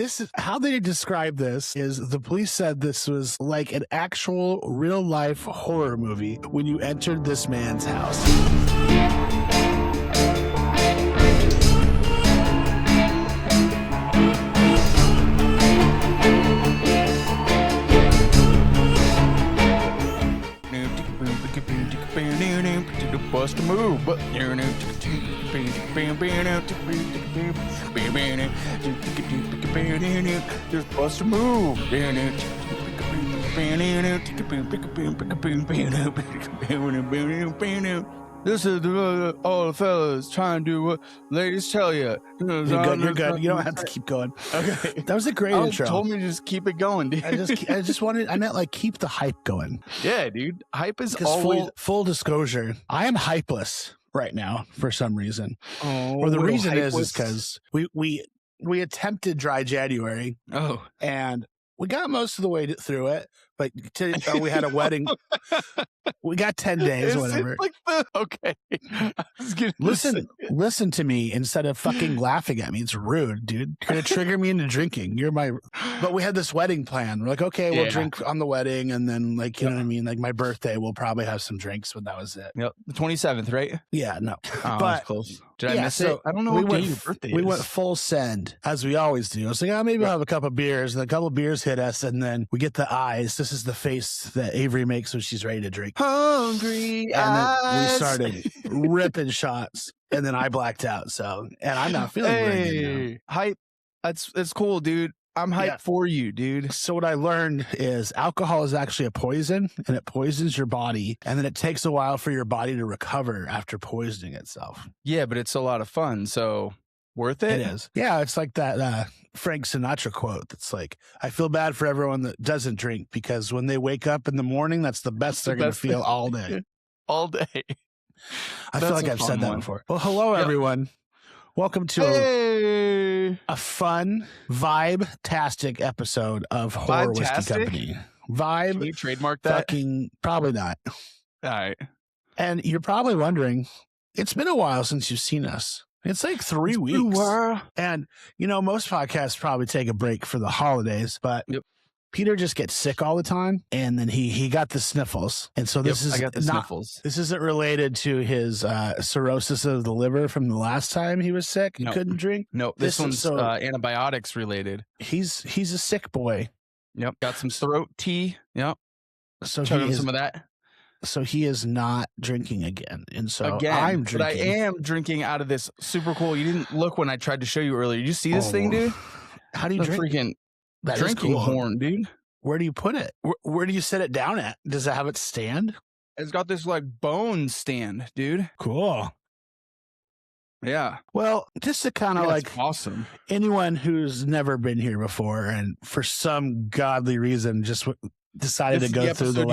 This is how they describe this is the police said this was like an actual real life horror movie when you entered this man's house. Bust a move, but just bust a move. This is all the fellas trying to do what ladies tell you. You're good. You don't have to keep going. Okay, that was a great intro. Told me to just keep it going, dude. I meant like keep the hype going. Yeah, dude. Hype is always full disclosure. I am hypeless right now for some reason. Or the reason is because we attempted dry January. Oh, and we got most of the way through it, but we had a wedding. We got 10 days, whatever. Okay. Listen to me instead of fucking laughing at me. It's rude, dude. You're going to trigger me into drinking. But we had this wedding plan. We're like, okay, we'll drink on the wedding. And then you know what I mean? Like my birthday, we'll probably have some drinks, but that was it. Yep. The 27th, right? Yeah, no. Oh, but close. Did I miss it? I don't know what day your birthday is. We went full send, as we always do. I was like, maybe I'll have a couple of beers. And a couple of beers hit us, and then we get the eyes. This is the face that Avery makes when she's ready to drink. Hungry eyes. And then we started ripping shots, and then I blacked out. And I'm not feeling very good now. Hype. It's cool, dude. I'm hyped for you, dude. So what I learned is alcohol is actually a poison, and it poisons your body, and then it takes a while for your body to recover after poisoning itself. Yeah, but it's a lot of fun, so worth it? It is. Yeah, it's like that Frank Sinatra quote that's like, I feel bad for everyone that doesn't drink because when they wake up in the morning, that's the best they're going to feel all day. All day. I feel like I've said that before. Well, hello, everyone. Welcome to a fun, vibe-tastic episode of Horror Whiskey Company. Vibe. Can you trademark that? Probably not. All right. And you're probably wondering, it's been a while since you've seen us. It's like 3 weeks. And, most podcasts probably take a break for the holidays, but Peter just gets sick all the time, and then he got the sniffles, and so this This isn't related to his cirrhosis of the liver from the last time he was sick. He couldn't drink. No, this one's antibiotics related. He's a sick boy. Yep, got some throat tea. Yep, so some of that. So he is not drinking again, and so I'm drinking. But I am drinking out of this super cool. You didn't look when I tried to show you earlier. Did you see this thing, dude? How do you drink? Freaking that drinking cool. horn, dude. Where do you put it? Where do you set it down at? Does it have it stand? It's got this bone stand, dude. Cool. Yeah. Well, just to kind of awesome. Anyone who's never been here before and for some godly reason just decided to go through the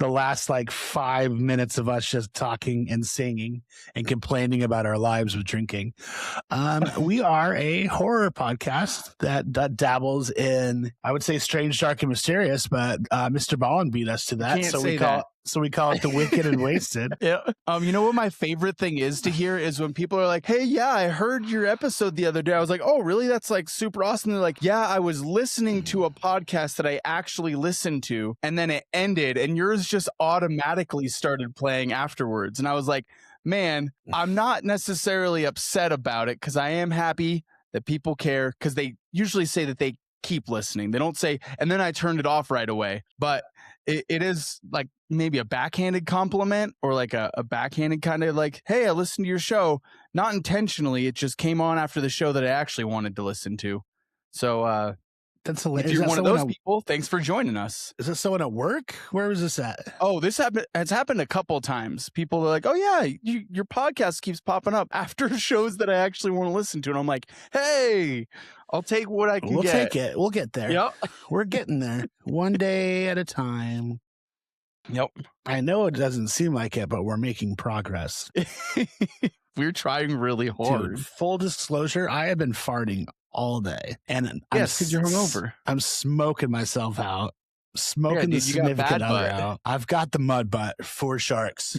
last 5 minutes of us just talking and singing and complaining about our lives with drinking. We are a horror podcast that dabbles in, I would say, strange, dark, and mysterious, but Mr. Ballin beat us to that. So we call it the Wicked and Wasted. Yeah. You know what my favorite thing is to hear is when people are like, hey, yeah, I heard your episode the other day. I was like, oh, really? That's super awesome. They're like, yeah, I was listening to a podcast that I actually listened to, and then it ended, and yours just automatically started playing afterwards. And I was like, man, I'm not necessarily upset about it because I am happy that people care, because they usually say that they keep listening. They don't say, and then I turned it off right away. But it is maybe a backhanded compliment, or a backhanded kind of hey, I listened to your show. Not intentionally. It just came on after the show that I actually wanted to listen to. So that's hilarious. If you're one of those people, thanks for joining us. Is this someone at work? Where was this at? Oh, this has happened a couple of times. People are like, oh yeah, your podcast keeps popping up after shows that I actually want to listen to. And I'm like, hey, I'll take what I can get. We'll take it. We'll get there. Yep. We're getting there. One day at a time. Yep. I know it doesn't seem like it, but we're making progress. We're trying really hard. Dude, full disclosure, I have been farting all day. And because you're hungover. I'm smoking myself out. Smoking the significant other out. I've got the mud butt for sharks.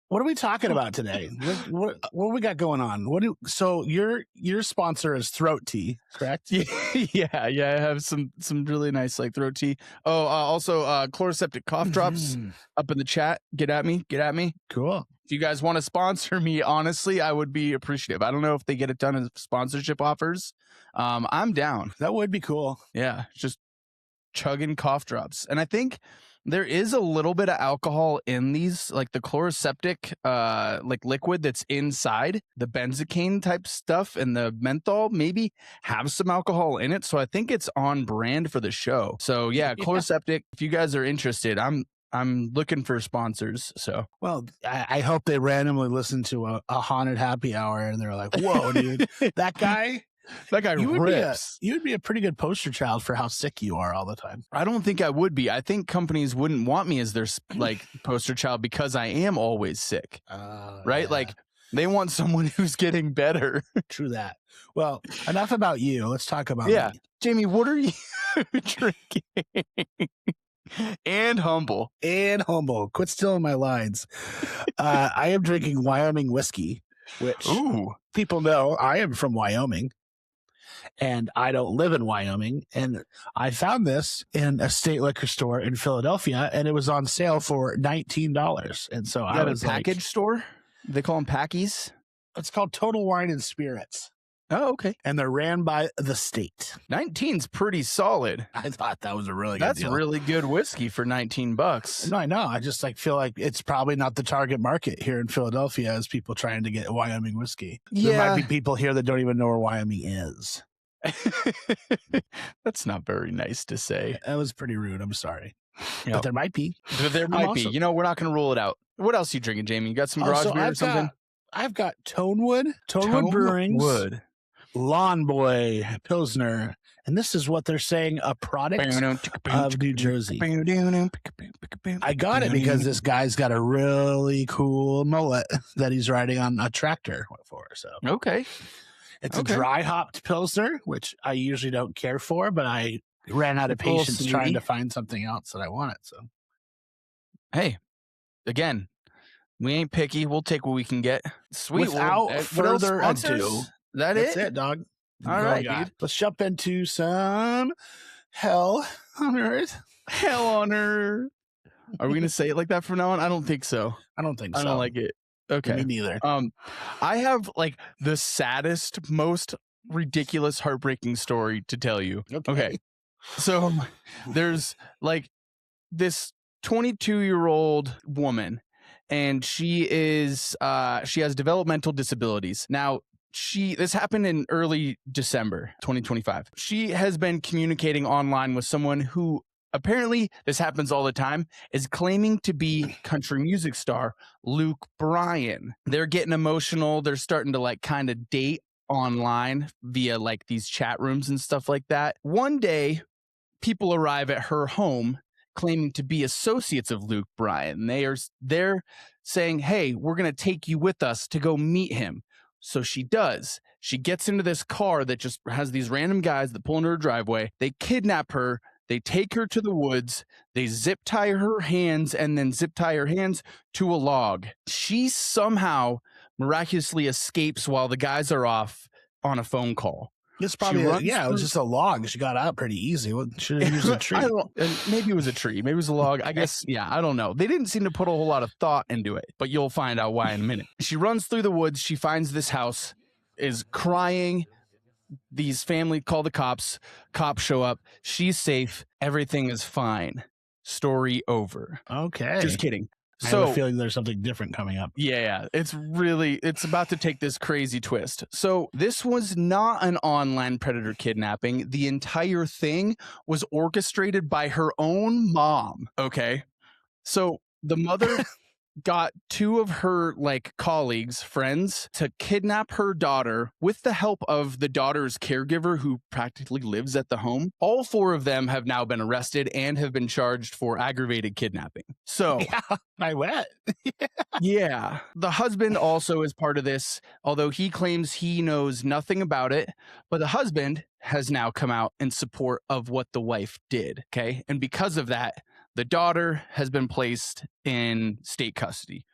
What are we talking about today? What we got going on? So your sponsor is Throat Tea, correct? Yeah. I have some really nice like throat tea. Oh, also Chloroseptic cough drops up in the chat. Get at me. Cool. If you guys want to sponsor me, honestly, I would be appreciative. I don't know if they get it done as sponsorship offers. I'm down. That would be cool. Yeah, just chugging cough drops. And I think there is a little bit of alcohol in these, like the Chloroseptic like liquid that's inside the benzocaine type stuff, and the menthol maybe have some alcohol in it. So I think it's on brand for the show. So yeah, Chloroseptic, if you guys are interested, I'm looking for sponsors. So, well, I hope they randomly listen to a haunted happy hour and they're like, "Whoa, dude, that guy rips." You would be a pretty good poster child for how sick you are all the time. I don't think I would be. I think companies wouldn't want me as their like poster child because I am always sick. Right? Yeah. Like they want someone who's getting better. True that. Well, enough about you. Let's talk about me. Jamie, what are you drinking? And humble. Quit stealing my lines. I am drinking Wyoming whiskey, which people know I am from Wyoming, and I don't live in Wyoming. And I found this in a state liquor store in Philadelphia, and it was on sale for $19. And so I was a package store. They call them packies. It's called Total Wine and Spirits. Oh, okay. And they're ran by the state. 19's pretty solid. I thought that was a really good That's deal. Really good whiskey for $19. No, I know. I just feel like it's probably not the target market here in Philadelphia as people trying to get Wyoming whiskey. Yeah. There might be people here that don't even know where Wyoming is. That's not very nice to say. That was pretty rude. I'm sorry. Yep. But there might be. There might be. You know, we're not going to rule it out. What else are you drinking, Jamie? You got some garage beer or something? I've got Tonewood Brewing's Lawn Boy Pilsner. And this is what they're saying, a product of New Jersey. I got it because this guy's got a really cool mullet that he's riding on a tractor for. So okay. It's a dry hopped Pilsner, which I usually don't care for, but I ran out of patience trying to find something else that I wanted. So, hey, again, we ain't picky. We'll take what we can get. Sweet. Without further ado, that's it, dog. All right, dude. Let's jump into some hell on earth. Hell on earth. Are we gonna say it like that from now on? I don't think so. I don't think so. I don't like it. Okay. Me neither. I have like the saddest, most ridiculous, heartbreaking story to tell you. Okay. So there's like this 22-year-old woman, and she has developmental disabilities. Now, this happened in early December 2025. She has been communicating online with someone who apparently, this happens all the time, is claiming to be country music star Luke Bryan. They're getting emotional. They're starting to like kind of date online via like these chat rooms and stuff like that. One day, people arrive at her home claiming to be associates of Luke Bryan. They're saying, "Hey, we're going to take you with us to go meet him." So she does. She gets into this car that just has these random guys that pull into her driveway. They kidnap her. They take her to the woods. They zip tie her hands and then zip tie her hands to a log. She somehow miraculously escapes while the guys are off on a phone call. It's probably, it was just a log. She got out pretty easy. Should have used a tree. Maybe it was a tree. Maybe it was a log. I guess, I don't know. They didn't seem to put a whole lot of thought into it, but you'll find out why in a minute. She runs through the woods. She finds this house, is crying. These family call the cops. Cops show up. She's safe. Everything is fine. Story over. Okay. Just kidding. I have a feeling there's something different coming up. Yeah. It's about to take this crazy twist. So this was not an online predator kidnapping. The entire thing was orchestrated by her own mom. Okay. So the mother got two of her colleagues, friends, to kidnap her daughter with the help of the daughter's caregiver who practically lives at the home. All four of them have now been arrested and have been charged for aggravated kidnapping. So I wet. Yeah. The husband also is part of this, although he claims he knows nothing about it. But the husband has now come out in support of what the wife did. Okay. And because of that, the daughter has been placed in state custody.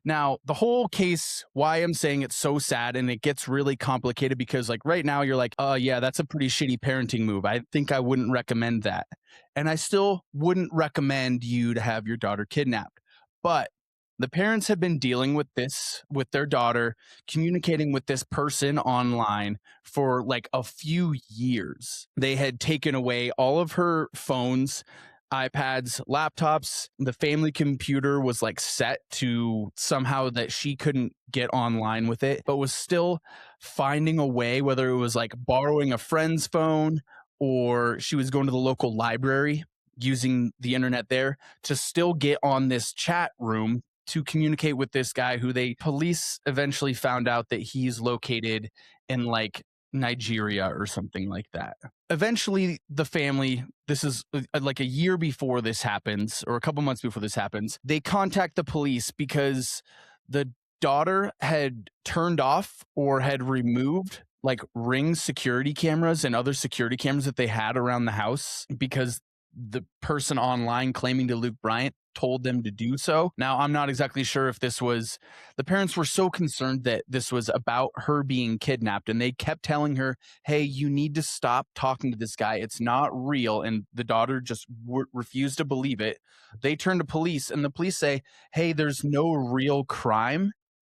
Now, the whole case, why I'm saying it's so sad and it gets really complicated because like right now you're like, oh yeah, that's a pretty shitty parenting move. I think I wouldn't recommend that. And I still wouldn't recommend you to have your daughter kidnapped. But the parents have been dealing with this with their daughter, communicating with this person online for like a few years. They had taken away all of her phones, iPads, laptops. The family computer was like set to somehow that she couldn't get online with it, but was still finding a way, whether it was like borrowing a friend's phone or she was going to the local library using the internet there to still get on this chat room to communicate with this guy who police eventually found out that he's located in like Nigeria or something like that. Eventually, the family, this is like a year before this happens, or a couple months before this happens, they contact the police because the daughter had turned off or had removed like Ring security cameras and other security cameras that they had around the house because the person online claiming to Luke Bryant told them to do so. Now, I'm not exactly sure if this was, the parents were so concerned that this was about her being kidnapped, and they kept telling her, hey, you need to stop talking to this guy. It's not real. And the daughter just refused to believe it. They turn to police, and the police say, hey, there's no real crime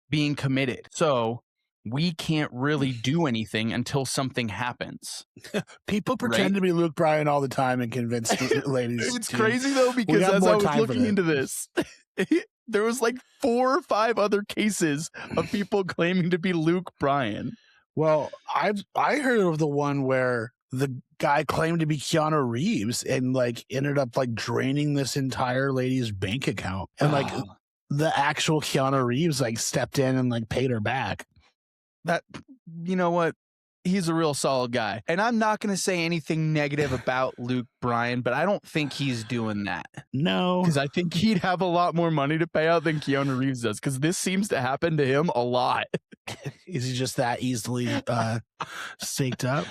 being committed. So we can't really do anything until something happens. People pretend to be Luke Bryan all the time and convince ladies. It's crazy though, because as I was looking into this, there was like 4 or 5 other cases of people claiming to be Luke Bryan. Well, I heard of the one where the guy claimed to be Keanu Reeves and like ended up like draining this entire lady's bank account, and like the actual Keanu Reeves like stepped in and like paid her back. That, you know what? He's a real solid guy. And I'm not going to say anything negative about Luke Bryan, but I don't think he's doing that. No. Because I think he'd have a lot more money to pay out than Keanu Reeves does, because this seems to happen to him a lot. Is he just that easily staked up?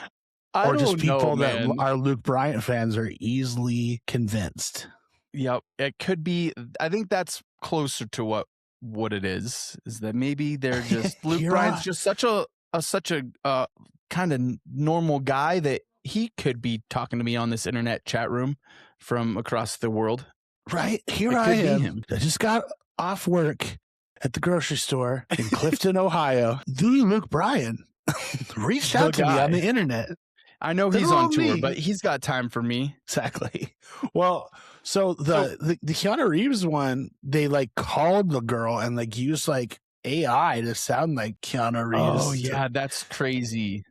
Or just people that are Luke Bryant fans are easily convinced? Yep. It could be. I think that's closer to what it is that maybe they're just Luke Bryan's just such a kind of normal guy that he could be talking to me on this internet chat room from across the world. Right here, I am. I just got off work at the grocery store in Clifton, Ohio. Luke Bryan reached out to me on the internet. I know he's on tour, but he's got time for me. Exactly. Well, so the Keanu Reeves one, they like called the girl and like used like AI to sound like Keanu Reeves. Oh yeah, that's crazy.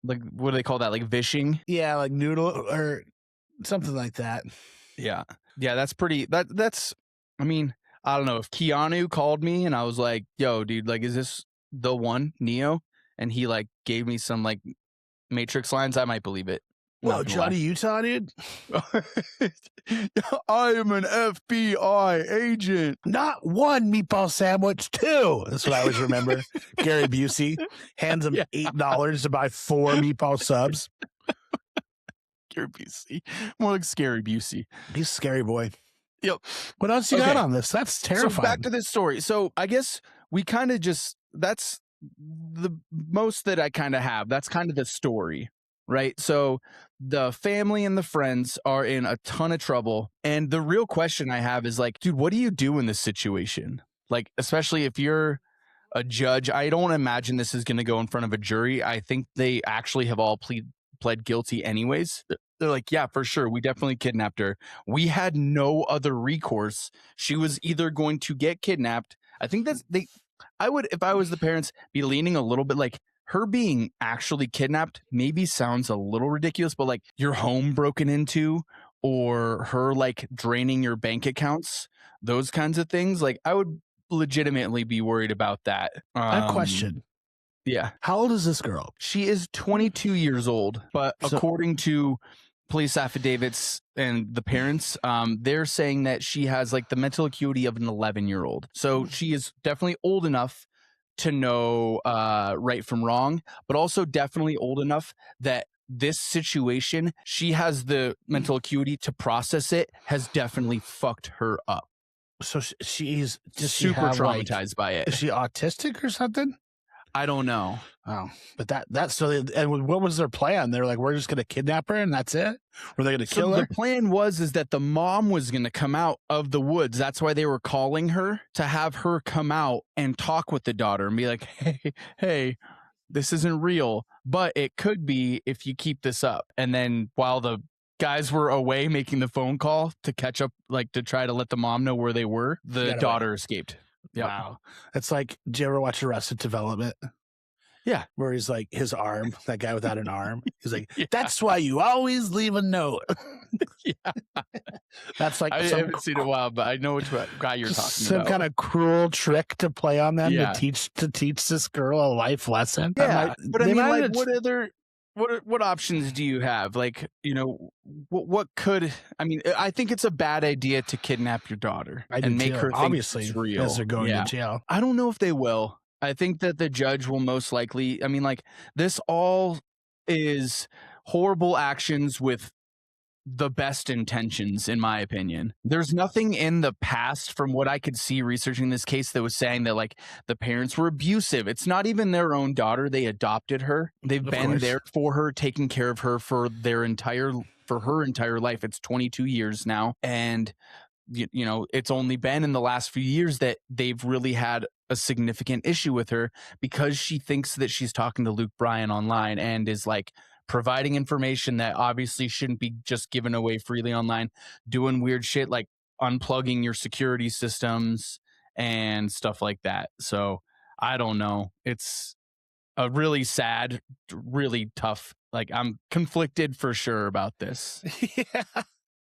Like, what do they call that? Like vishing? Yeah, like noodle or something like that. Yeah. That's pretty. That's. I mean, I don't know if Keanu called me and I was like, "Yo, dude, like, is this the one, Neo?" And he like gave me some like Matrix lines, I might believe it. Whoa, Johnny Utah, dude. I am an FBI agent. Not 1 meatball sandwich, 2. That's what I always remember. Gary Busey hands him $8 to buy 4 meatball subs. Gary Busey. More like Scary Busey. He's a scary boy. Yep. What else you got on this? That's terrifying. So back to this story. So I guess we kind of just, that's the most that I kind of have. That's kind of the story, right? So the family and the friends are in a ton of trouble. And the real question I have is like, dude, what do you do in this situation? Like, especially if you're a judge, I don't imagine this is going to go in front of a jury. I think they actually have all pled guilty anyways. They're like, yeah, for sure. We definitely kidnapped her. We had no other recourse. She was either going to get kidnapped. I think I would, if I was the parents, be leaning a little bit like her being actually kidnapped maybe sounds a little ridiculous, but like your home broken into or her like draining your bank accounts, those kinds of things. Like I would legitimately be worried about that. I have a question. Yeah. How old is this girl? She is 22 years old, but according to police affidavits and the parents, they're saying that she has like the mental acuity of an 11-year-old. So she is definitely old enough to know right from wrong, but also definitely old enough that this situation, she has the mental acuity to process it, has definitely fucked her up. So she's just super traumatized by it. Is she autistic or something? I don't know. Oh, but that's so. And what was their plan? They're like, we're just going to kidnap her and that's it. Were they going to kill her? The plan is that the mom was going to come out of the woods. That's why they were calling her, to have her come out and talk with the daughter and be like, hey, this isn't real, but it could be if you keep this up. And then while the guys were away making the phone call to catch up, like to try to let the mom know where they were, the daughter escaped. Yep. Wow. It's like, did you ever watch Arrested Development? Yeah. Where he's like, his arm, that guy without an arm. He's like, that's why you always leave a note. Yeah. That's like, I haven't seen it in a while, but I know which guy you're talking about. Some kind of cruel trick to play on them to teach this girl a life lesson. Yeah. But I mean, like, what options do you have? Like, what could, I mean, I think it's a bad idea to kidnap your daughter and make her think obviously it's real. As they're going to jail. I don't know if they will. I think that the judge will most likely, I mean, like, this all is horrible actions with the best intentions, in my opinion. There's nothing in the past, from what I could see researching this case, that was saying that like the parents were abusive. It's not even their own daughter. They adopted her. They've been there for her, taking care of her for her entire life. It's 22 years now. And it's only been in the last few years that they've really had a significant issue with her, because she thinks that she's talking to Luke Bryan online and is like providing information that obviously shouldn't be just given away freely online, doing weird shit like unplugging your security systems and stuff like that. So I don't know. It's a really sad, really tough, like, I'm conflicted for sure about this. Yeah,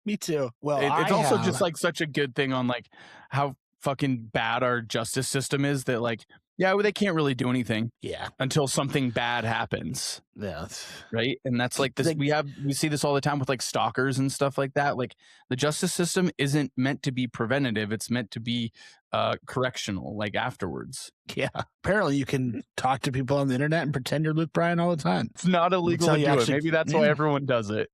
me too. Well, it's also just like such a good thing on like how fucking bad our justice system is, that like, yeah, well, they can't really do anything. Yeah. Until something bad happens. Yeah. Right. And that's like this. We see this all the time with like stalkers and stuff like that. Like, the justice system isn't meant to be preventative. It's meant to be correctional, like afterwards. Yeah. Apparently you can talk to people on the internet and pretend you're Luke Bryan all the time. It's not illegal to do it. Maybe that's why everyone does it.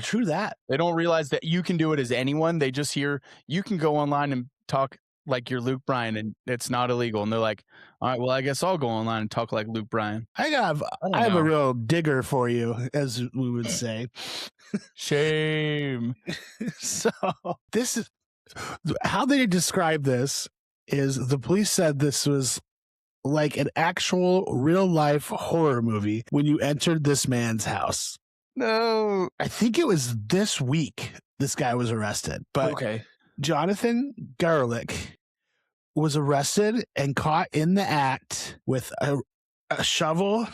True that. They don't realize that you can do it as anyone. They just hear you can go online and talk like you're Luke Bryan and it's not illegal. And they're like, all right, well, I guess I'll go online and talk like Luke Bryan. I have a real digger for you, as we would say. Shame. So this is how they describe this. Is the police said this was like an actual real life horror movie when you entered this man's house. No, I think it was this week this guy was arrested. But okay. Jonathan Garlick was arrested and caught in the act with a shovel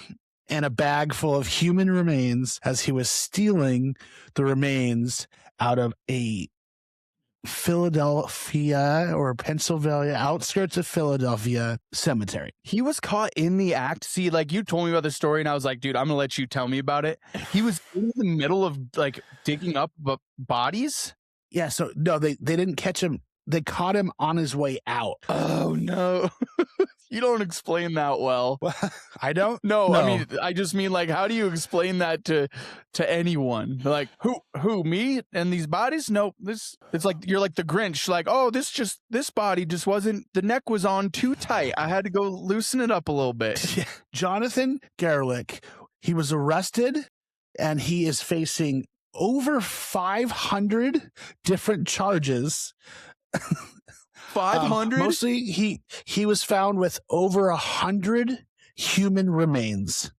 and a bag full of human remains as he was stealing the remains out of a Philadelphia or Pennsylvania, outskirts of Philadelphia cemetery. He was caught in the act. See, like, you told me about the story and I was like, dude, I'm gonna let you tell me about it. He was in the middle of like digging up bodies. Yeah, so no, they didn't catch him. They caught him on his way out. Oh no. You don't explain that well. I don't? No, I mean, I just mean, like, how do you explain that to anyone? Like, who, me and these bodies? No, it's like, you're like the Grinch. Like, oh, this body just wasn't, the neck was on too tight. I had to go loosen it up a little bit. Yeah. Jonathan Garlick, he was arrested and he is facing over 500 different charges. 500? Mostly he was found with over 100 human remains.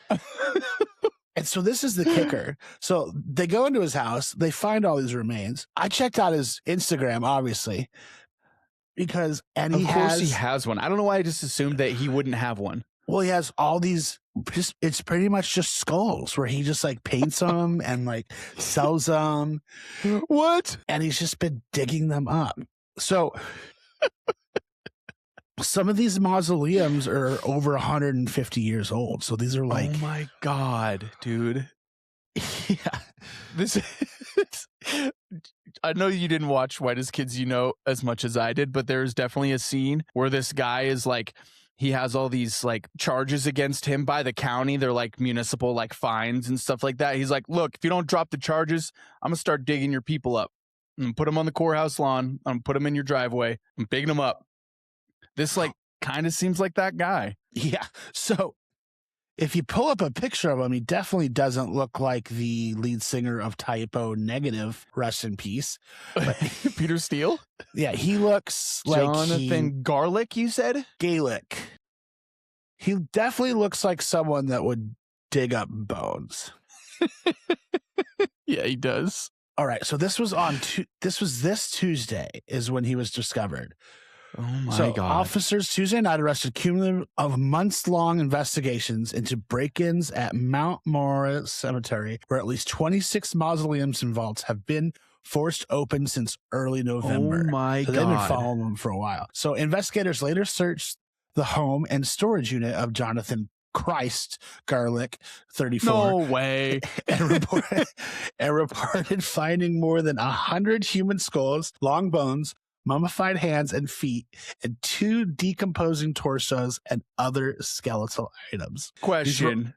And so this is the kicker. So they go into his house, they find all these remains. I checked out his Instagram, obviously, because he has one. I don't know why I just assumed that he wouldn't have one. Well, he has all these, it's pretty much just skulls where he just like paints them and like sells them. What? And he's just been digging them up. So some of these mausoleums are over 150 years old. So these are like, oh my God, dude. Yeah. This is, I know you didn't watch White as Kids, as much as I did, but there's definitely a scene where this guy is like, he has all these like charges against him by the county. They're like municipal, like fines and stuff like that. He's like, look, if you don't drop the charges, I'm gonna start digging your people up. I'm gonna put them on the courthouse lawn. I'm gonna put them in your driveway. I'm picking them up. This like kind of seems like that guy. Yeah. So if you pull up a picture of him, he definitely doesn't look like the lead singer of Typo Negative, rest in peace. But, Peter Steele? Yeah, he looks like Jonathan Garlic, you said? Gaelic. He definitely looks like someone that would dig up bones. Yeah, he does. All right, so this was this Tuesday is when he was discovered. Oh my God. Officers Tuesday night arrested cumulative of months-long investigations into break-ins at Mount Mora Cemetery, where at least 26 mausoleums and vaults have been forced open since early November. Oh my God. They've been following them for a while. So investigators later searched the home and storage unit of Jonathan Christ Garlic, 34. No way. And reported finding more than 100 human skulls, long bones, mummified hands and feet, and 2 decomposing torsos and other skeletal items. Question.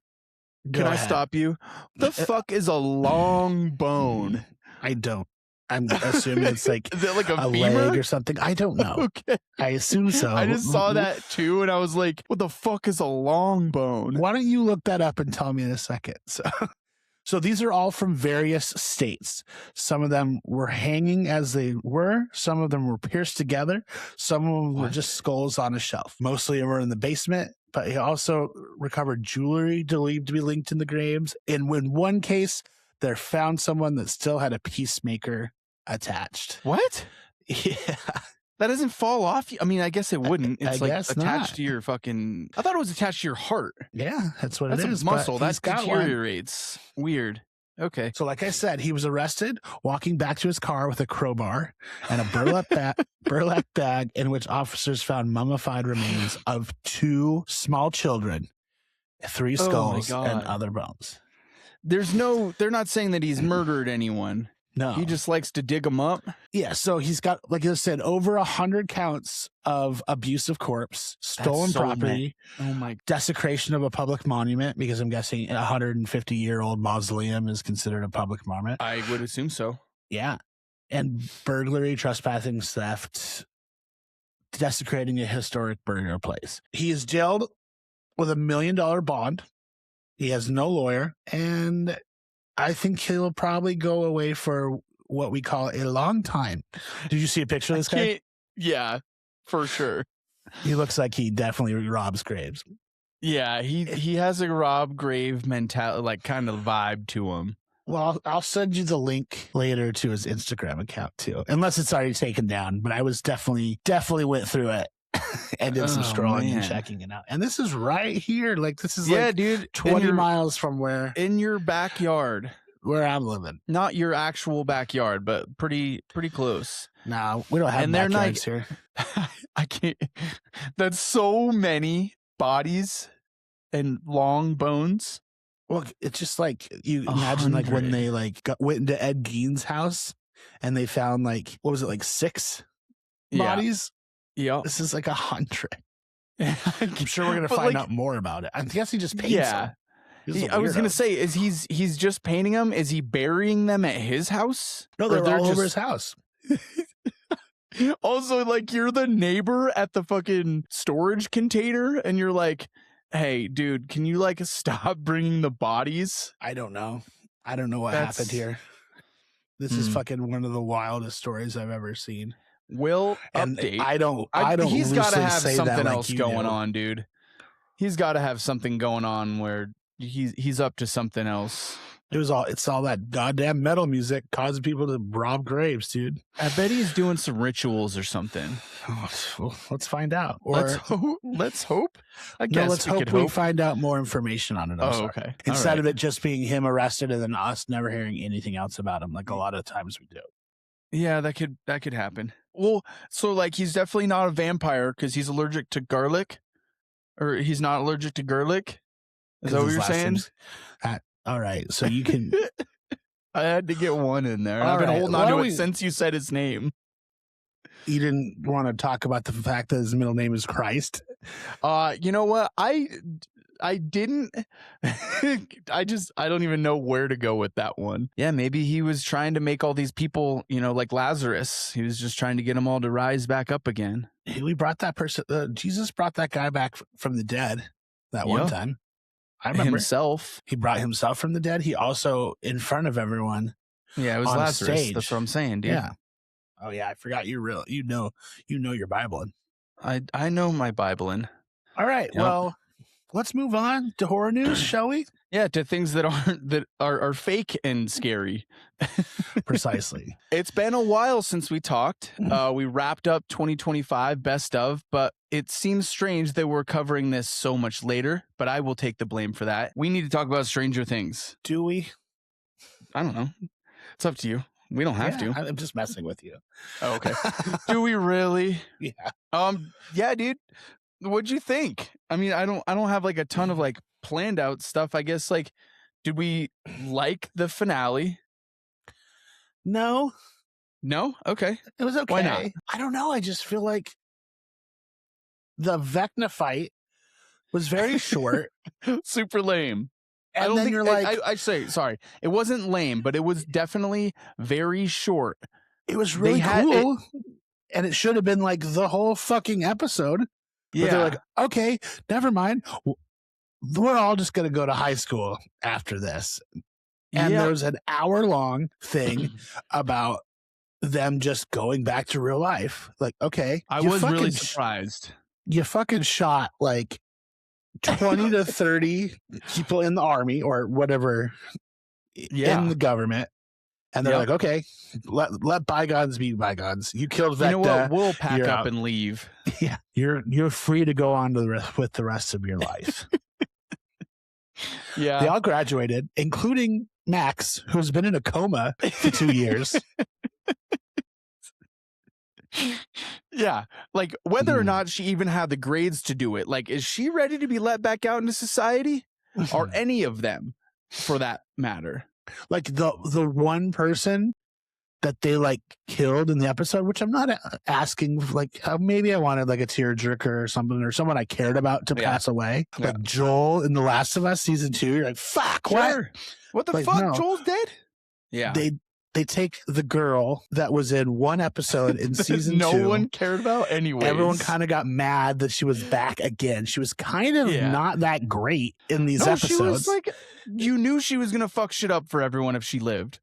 Can I stop you? The fuck is a long bone? I don't. I'm assuming it's like, is it like a leg or something. I don't know. Okay. I assume so. I just saw that too, and I was like, what the fuck is a long bone? Why don't you look that up and tell me in a second? So these are all from various states. Some of them were hanging as they were. Some of them were pierced together. Some of them were just skulls on a shelf. Mostly were in the basement, but he also recovered jewelry believed to be linked in the graves. And in one case, they found someone that still had a peacemaker attached. What? Yeah. That doesn't fall off. I mean, I guess it wouldn't. It's like attached not. to your fucking. I thought it was attached to your heart. Yeah, that's what it is. That's a muscle. That deteriorates. Weird. Okay. So like I said, he was arrested walking back to his car with a crowbar and a burlap bag in which officers found mummified remains of 2 small children, 3 skulls, and other bones. They're not saying that he's murdered anyone. No. He just likes to dig them up. Yeah, so he's got, like I said, over 100 counts of abuse of corpse, stolen property, desecration of a public monument, because I'm guessing a 150-year-old mausoleum is considered a public monument. I would assume so. Yeah. And burglary, trespassing, theft, desecrating a historic burial place. He is jailed with $1 million bond. He has no lawyer, and I think he'll probably go away for what we call a long time. Did you see a picture of this guy? Yeah, for sure. He looks like he definitely robs graves. Yeah, he has a rob grave mentality, like kind of vibe to him. Well, I'll send you the link later to his Instagram account too, unless it's already taken down. But I was definitely went through it and did some scrolling and checking it out. And this is right here. Like this is dude, 20 miles from in your backyard. Where I'm living. Not your actual backyard, but pretty close. No, we don't have backyards here. I can't. That's so many bodies and long bones. Well, it's just like you imagine like when they went into Ed Gein's house and they found like, what was it, like 6 bodies? Yeah. This is like 100. I'm sure we're going to find out more about it. I guess he just paints them. I was gonna say, is he's just painting them? Is he burying them at his house? No, they're all over his house. Also, like you're the neighbor at the fucking storage container, and you're like, "Hey, dude, can you like stop bringing the bodies?" I don't know. I don't know what happened here. This is fucking one of the wildest stories I've ever seen. Will update. I don't. He's got to have something else going on, dude. He's got to have something going on where. He's up to something else. It's all that goddamn metal music causing people to rob graves, dude. I bet he's doing some rituals or something. Well, let's find out. Or let's hope. I guess let's hope we find out more information on it. Okay. Instead of it just being him arrested and then us never hearing anything else about him, like a lot of times we do. Yeah, that could happen. Well, so like he's definitely not a vampire because he's allergic to garlic, or he's not allergic to garlic. Is that what you're saying? All right, so you can. I had to get one in there. I've been holding on to it since you said his name. You didn't want to talk about the fact that his middle name is Christ? You know what? I didn't. I don't even know where to go with that one. Yeah, maybe he was trying to make all these people, like Lazarus. He was just trying to get them all to rise back up again. We brought that person. Jesus brought that guy back from the dead that one time. I remember himself. He brought himself from the dead. He also, in front of everyone. Yeah, it was Lazarus. Stage. That's what I'm saying, dude. Yeah. Oh yeah, I forgot you know your Bibling. I know my Bibling. All right. Yep. Well, let's move on to horror news, shall we? Yeah, to things that are fake and scary. Precisely. It's been a while since we talked. We wrapped up 2025 best of, but it seems strange that we're covering this so much later, but I will take the blame for that. We need to talk about Stranger Things. Do we? I don't know. It's up to you. We don't have to. I'm just messing with you. Oh, okay. Do we really? Yeah. Yeah, dude. What'd you think? I mean, I don't have like a ton of like planned out stuff. I guess like, did we like the finale? No. Okay. It was okay. Why not? I don't know. I just feel like the Vecna fight was very short. Super lame. And I don't think you're like, I say sorry. It wasn't lame, but it was definitely very short. It was really cool. And it should have been like the whole fucking episode. But they're like, okay, never mind. We're all just going to go to high school after this. And there's an hour-long thing about them just going back to real life. Like, okay. I was really surprised. You fucking shot like 20 to 30 people in the army or whatever in the government. And they're like, okay, let bygones be bygones. You killed Vecna. You know what? We'll pack up and leave. Yeah. You're free to go on with the rest of your life. Yeah. They all graduated, including Max, who's been in a coma for 2 years. Yeah. Like whether or not she even had the grades to do it. Like, is she ready to be let back out into society? Or any of them for that matter? Like the one person that they like killed in the episode, which I'm not asking, like maybe I wanted like a tearjerker or something, or someone I cared about to pass away. Yeah. Like Joel in The Last of Us season 2, you're like, fuck, what the fuck? No. Joel's dead? Yeah. They take the girl that was in one episode in season 2. No one cared about anyway. Everyone kind of got mad that she was back again. She was kind of not that great in these episodes. She was like, you knew she was going to fuck shit up for everyone if she lived.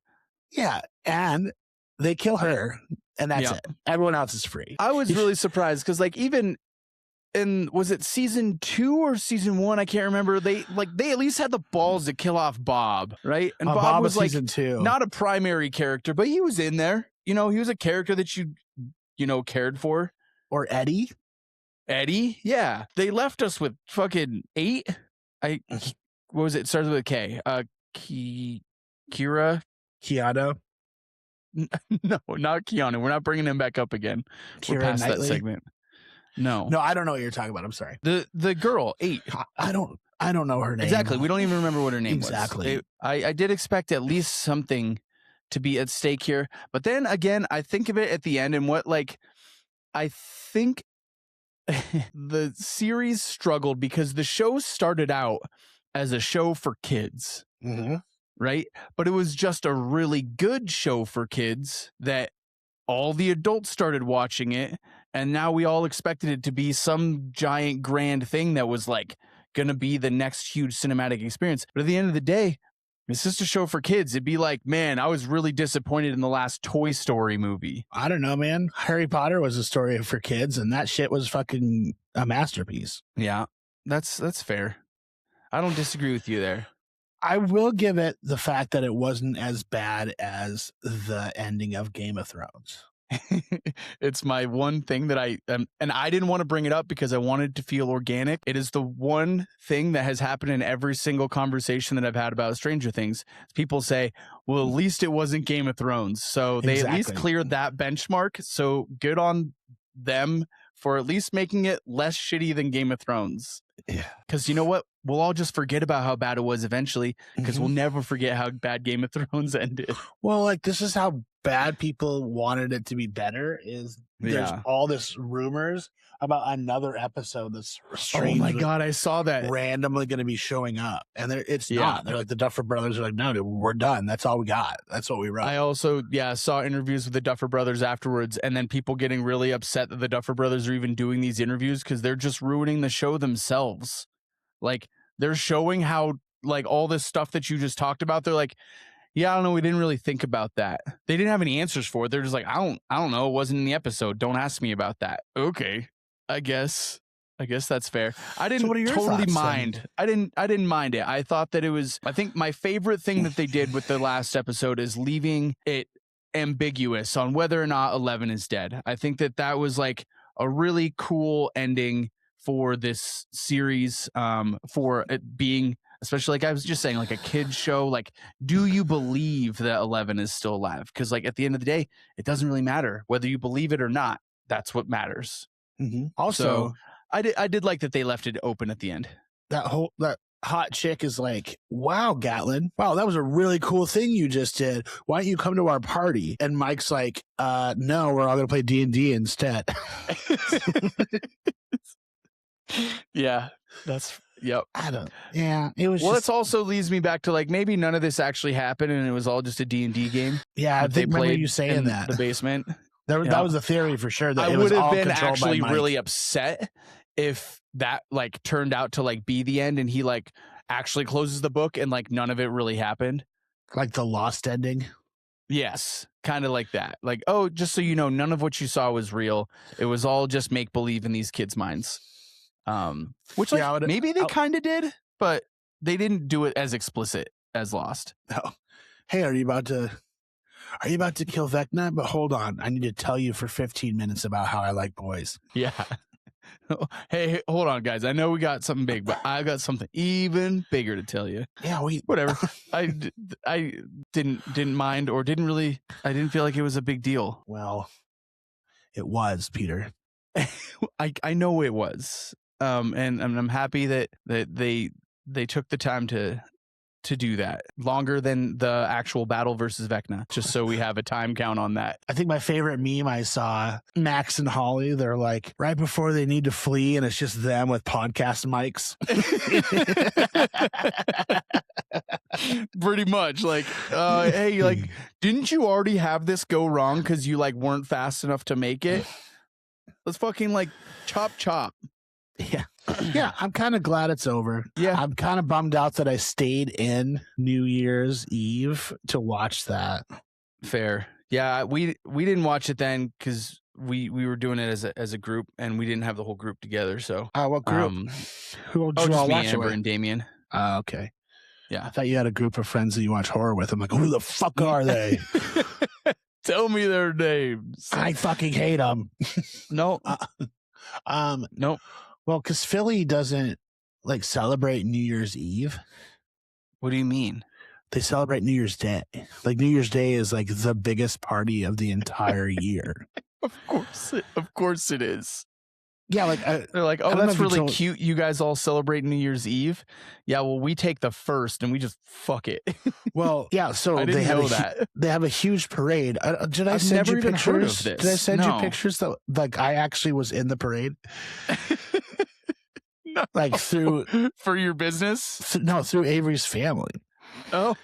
Yeah. And they kill her and that's it. Everyone else is free. I was really surprised because like even in, was it season 2 or season 1? I can't remember. They at least had the balls to kill off Bob, right? And Bob was like season 2. Not a primary character, but he was in there. He was a character that you cared for. Or Eddie? Yeah. They left us with fucking 8. What was it? It starts with a K. Keanu? No, not Keanu. We're not bringing him back up again. We're past that segment. No, I don't know what you're talking about. I'm sorry. The girl 8. I don't know her name. Exactly. We don't even remember what her name was. Exactly. I did expect at least something to be at stake here, but then again, I think of it at the end and what I think the series struggled because the show started out as a show for kids. Mm-hmm. Right? But it was just a really good show for kids that all the adults started watching it. And now we all expected it to be some giant grand thing that was like going to be the next huge cinematic experience. But at the end of the day, it's just a show for kids. It'd be like, man, I was really disappointed in the last Toy Story movie. I don't know, man. Harry Potter was a story for kids and that shit was fucking a masterpiece. Yeah, that's fair. I don't disagree with you there. I will give it the fact that it wasn't as bad as the ending of Game of Thrones. It's my one thing that and I didn't want to bring it up because I wanted to feel organic. It is the one thing that has happened in every single conversation that I've had about Stranger Things. People say, well, at least it wasn't Game of Thrones. So they at least cleared that benchmark. So good on them for at least making it less shitty than Game of Thrones. Yeah. Because you know what? we'll all just forget about how bad it was eventually, because we'll never forget how bad Game of Thrones ended. Well, like, this is how bad people wanted it to be better, is there's all this rumors about another episode that's strange. Oh my God, I saw that. Randomly going to be showing up. And it's not. They're like, the Duffer Brothers are like, no, dude, we're done. That's all we got. That's what we wrote. I also, saw interviews with the Duffer Brothers afterwards, and then people getting really upset that the Duffer Brothers are even doing these interviews because they're just ruining the show themselves. Like, they're showing how, like, all this stuff that you just talked about, they're like, yeah, I don't know, we didn't really think about that. They didn't have any answers for it. They're just like, I don't know, it wasn't in the episode. Don't ask me about that. Okay, I guess that's fair. I didn't totally mind. Then? I didn't mind it. I thought that it was, I think my favorite thing that they did with the last episode is leaving it ambiguous on whether or not 11 is dead. I think that was like a really cool ending for this series, for it being, especially like I was just saying, like a kid's show. Like, do you believe that 11 is still alive? Because like at the end of the day, it doesn't really matter whether you believe it or not. That's what matters. Also, I did like that they left it open at the end. That hot chick is like, wow, Gatlin, wow, that was a really cool thing you just did. Why don't you come to our party? And Mike's like, no, we're all gonna play D&D instead. Yeah, that's yep. It was. Well, this also leads me back to like maybe none of this actually happened and it was all just a D&D game. Yeah, I think remember you saying that the basement. That was a theory for sure. That I would have been actually really upset if that like turned out to like be the end and he like actually closes the book and like none of it really happened. Like the Lost ending. Yes, kind of like that. Like, oh, just so you know, none of what you saw was real. It was all just make believe in these kids' minds. Which like maybe they kind of did, but they didn't do it as explicit as Lost. Oh. Hey, are you about to kill Vecna? But hold on, I need to tell you for 15 minutes about how I like boys. Yeah. Hey, hold on, guys. I know we got something big, but I got something even bigger to tell you. Yeah, whatever. I didn't mind or didn't really. I didn't feel like it was a big deal. Well, it was, Peter. I know it was. And I'm happy that they took the time to do that longer than the actual battle versus Vecna, just so we have a time count on that. I think my favorite meme I saw, Max and Holly, they're like right before they need to flee and it's just them with podcast mics. Pretty much like, hey, like, didn't you already have this go wrong because you like weren't fast enough to make it? Let's fucking like chop. Yeah, I'm kind of glad it's over. Yeah, I'm kind of bummed out that I stayed in New Year's Eve to watch that. Fair. Yeah, we didn't watch it then because we were doing it as a group and we didn't have the whole group together. So what group? Who did you all watch it with? Amber and Damien. Okay. Yeah, I thought you had a group of friends that you watch horror with. I'm like, who the fuck are they? Tell me their names. I fucking hate them. No. Nope. Well, because Philly doesn't like celebrate New Year's Eve. What do you mean? They celebrate New Year's Day. Like New Year's Day is like the biggest party of the entire year. Of course it is. Yeah, like they're like, oh, that's really cute. You guys all celebrate New Year's Eve. Yeah, well, we take the first and we just fuck it. Well, yeah. So I didn't know that they have a huge parade. Did I send you pictures? Did I send you pictures that like I actually was in the parade? No. Like through for your business? Through Avery's family. Oh,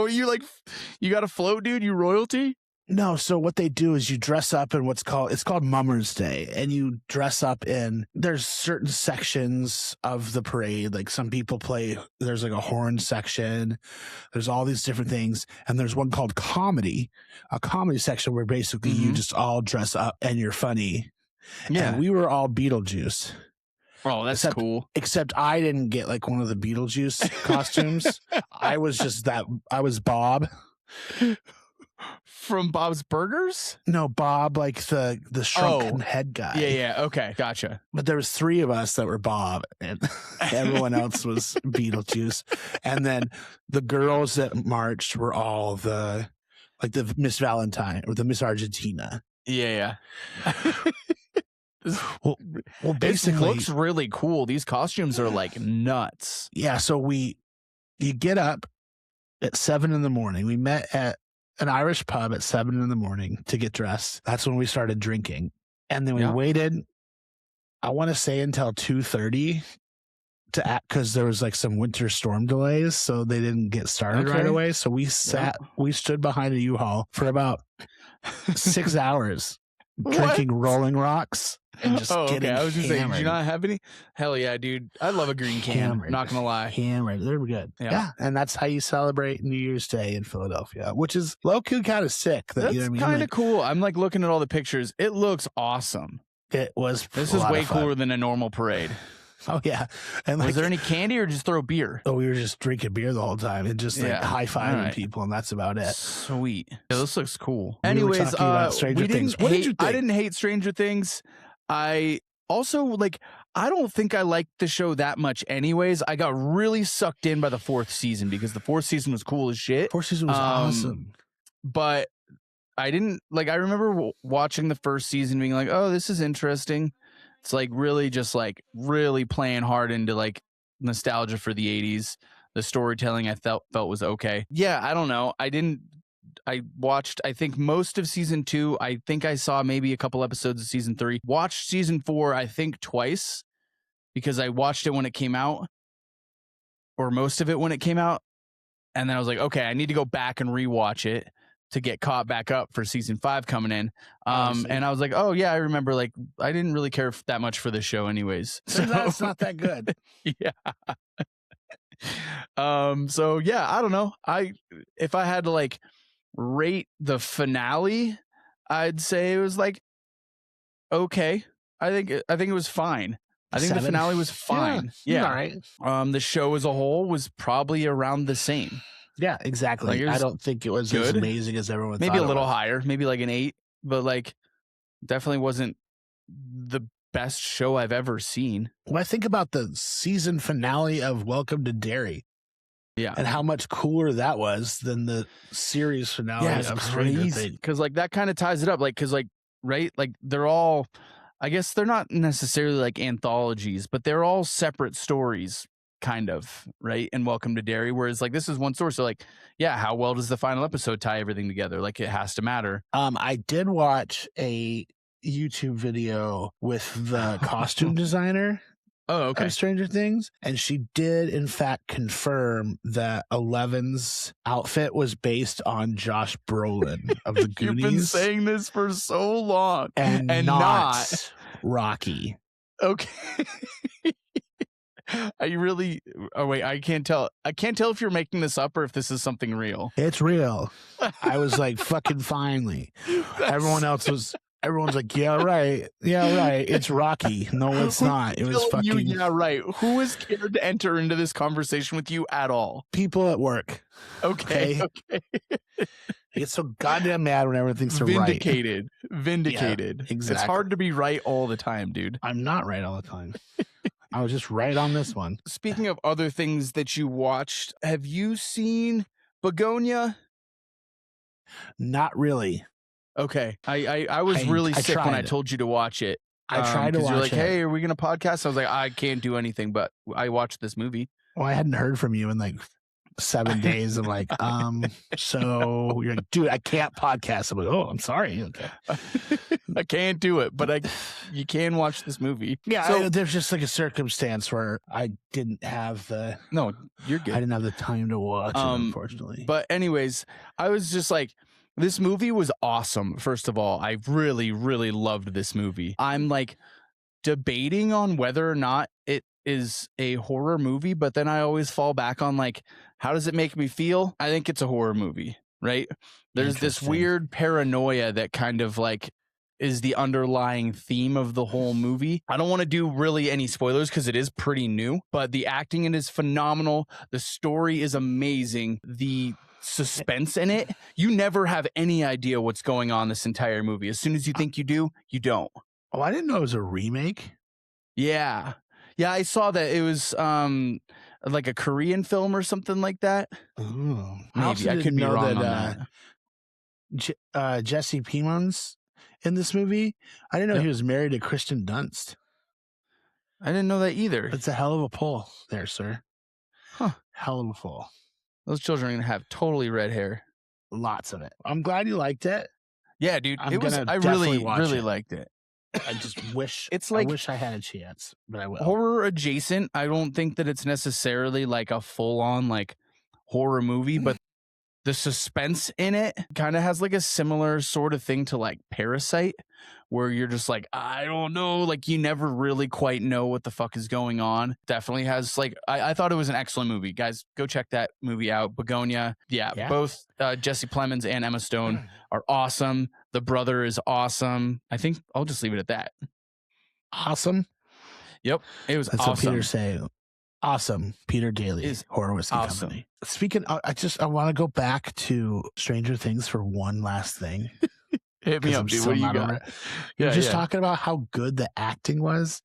you got a float, dude? You royalty? No, so what they do is you dress up in it's called Mummers Day, and you dress up in, there's certain sections of the parade, like some people there's like a horn section, there's all these different things, and there's one called comedy, a comedy section where basically you just all dress up and you're funny. Yeah. And we were all Beetlejuice. Oh, that's cool. Except I didn't get like one of the Beetlejuice costumes. I was Bob. From Bob's Burgers? No, Bob, like the shrunken head guy. Yeah. Okay, gotcha. But there was 3 of us that were Bob, and everyone else was Beetlejuice. And then the girls that marched were all the Miss Valentine or the Miss Argentina. Yeah. Well, basically, it looks really cool. These costumes are like nuts. Yeah, so you get up at 7 a.m. We met at an Irish pub at 7 a.m. to get dressed. That's when we started drinking, and then we waited. I want to say until 2:30 to act because there was like some winter storm delays, so they didn't get started right away. So we stood behind a U-Haul for about 6 hours drinking Rolling Rocks and just getting I was just saying, hammered. do you not have any? Hell yeah, dude. I love a green can. Not gonna lie. Hammered. They're good. Yeah. And that's how you celebrate New Year's Day in Philadelphia, which is low-key kind of sick. That's kind of cool. I'm like looking at all the pictures. It looks awesome. It was. This is way cooler than a normal parade. Oh yeah. And was there any candy or just throw beer? Oh, we were just drinking beer the whole time and just like high-fiving people, and that's about it. Sweet. Yeah, this looks cool. Anyways, Stranger Things. What did you think? I didn't hate Stranger Things. I also I don't think I liked the show that much anyways. I got really sucked in by the 4th season because the 4th season was cool as shit. 4th season was awesome. But I didn't I remember watching the 1st season being like, oh, this is interesting. It's like really just like really playing hard into like nostalgia for the 80s. The storytelling I felt was okay. Yeah, I don't know. I watched, I think, most of season 2. I think I saw maybe a couple episodes of season 3. Watched season 4, I think, twice because I watched it when it came out, or most of it when it came out. And then I was like, okay, I need to go back and rewatch it to get caught back up for season 5 coming in. And I was like, oh yeah, I remember I didn't really care that much for this show anyways. So that's not that good. Yeah. So yeah, I don't know. If I had to rate the finale, I'd say it was okay. I think it was fine. I think 7? The finale was fine. Yeah. All right. The show as a whole was probably around the same. Yeah, exactly. I don't think it was as amazing as everyone thought. Maybe a little higher, maybe like an 8, but definitely wasn't the best show I've ever seen. When I think about the season finale of Welcome to Derry, and how much cooler that was than the series finale of Stranger Things. Because that kind of ties it up. Because right, they're all, I guess they're not necessarily anthologies, but they're all separate stories. Kind of, right? And Welcome to Derry, whereas this is one story. So how well does the final episode tie everything together? It has to matter. I did watch a YouTube video with the costume designer of Stranger Things, and she did in fact confirm that Eleven's outfit was based on Josh Brolin of the Goonies. You've been saying this for so long, and not Rocky. Okay. I can't tell if you're making this up or if this is something real. It's real. I was fucking finally. Everyone's like, yeah, right. It's Rocky. No, it's not. It was fucking. Yeah, right. Who is scared to enter into this conversation with you at all? People at work. Okay. I get so goddamn mad when everyone thinks they're Vindicated. Yeah, exactly. It's hard to be right all the time, dude. I'm not right all the time. I was just right on this one. Speaking of other things that you watched, have you seen Begonia? Not really. Okay. I was really sick when I told you to watch it. I tried to watch it. You're like, hey, are we going to podcast? I was like, I can't do anything, but I watched this movie. Well, I hadn't heard from you in 7 days. I'm like, so you're like, dude, I can't podcast. I'm like, oh, I'm sorry. Okay. I can't do it, but you can watch this movie. Yeah, so, there's just a circumstance where I didn't have no, you're good. I didn't have the time to watch it, unfortunately. But anyways, I was just this movie was awesome. First of all, I really, really loved this movie. I'm debating on whether or not it is a horror movie, but then I always fall back on how does it make me feel? I think it's a horror movie, right? There's this weird paranoia that kind of is the underlying theme of the whole movie. I don't want to do really any spoilers because it is pretty new, but the acting in it is phenomenal. The story is amazing. The suspense in it, you never have any idea what's going on this entire movie. As soon as you think you do, you don't. Oh, I didn't know it was a remake. Yeah, I saw that it was a Korean film or something like that. Ooh, maybe I could be wrong on that. Jesse Plemons in this movie. I didn't know Yep. he was married to Kristen Dunst. I didn't know that either. It's a hell of a pull there, sir. Huh. Hell of a pull. Those children are going to have totally red hair. Lots of it. I'm glad you liked it. Yeah, dude. I really liked it. I just wish it's like I wish I had a chance, but I will. Horror adjacent. I don't think that it's necessarily like a full on like horror movie, but the suspense in it kind of has like a similar sort of thing to like Parasite, where you're just like, I don't know, like you never really quite know what the fuck is going on. Definitely has like, I thought it was an excellent movie. Guys, go check that movie out. Begonia. Yeah. Both Jesse Plemons and Emma Stone are awesome. The brother is awesome. I think I'll just leave it at that. Awesome. Yep. It was That's awesome. what Peter say. Awesome. Peter Daly is Horror Whiskey Company. Speaking, I want to go back to Stranger Things for one last thing. Hit me up, dude. What do you got? You're just talking about how good the acting was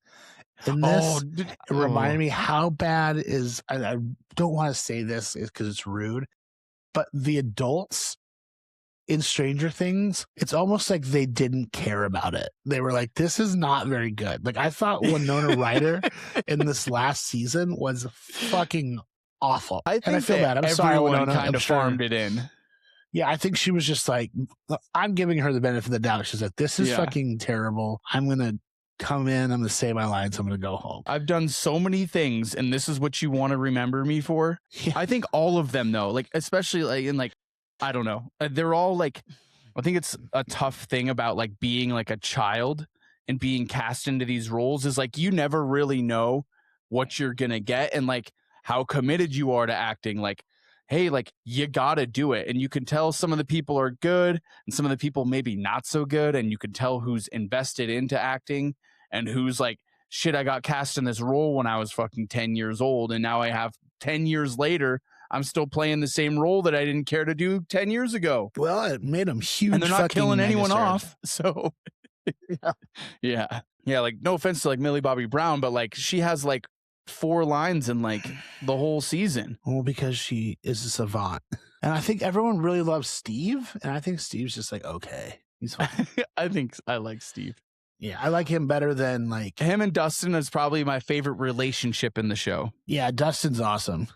in this. It reminded me how bad is, I don't want to say this because it's rude, but the adults in Stranger Things, it's almost like they didn't care about it. They were like, this is not very good. Like, I thought Winona Ryder in this last season was fucking awful. I feel bad. I'm sorry, Winona. Kind of farmed it in. Yeah, I think she was just like, I'm giving her the benefit of the doubt. She's like, this is fucking terrible. I'm going to come in. I'm going to say my lines. I'm going to go home. I've done so many things, and this is what you want to remember me for. Yeah. I think all of them, though, like, especially like in like, I don't know. They're all like, I think it's a tough thing about like being like a child and being cast into these roles is like, you never really know what you're going to get and like how committed you are to acting. Like, hey, like you got to do it. And you can tell some of the people are good and some of the people maybe not so good. And you can tell who's invested into acting and who's like, shit, I got cast in this role when I was fucking 10 years old. And now I have 10 years later, I'm still playing the same role that I didn't care to do 10 years ago. Well, it made them huge. And they're not killing anyone off. So yeah. Like no offense to like Millie Bobby Brown, but like she has like 4 lines in like the whole season. Well, because she is a savant. And I think everyone really loves Steve. And I think Steve's just like, okay, he's fine. I think I like Steve. Yeah, I like him better than like him and Dustin is probably my favorite relationship in the show. Yeah, Dustin's awesome.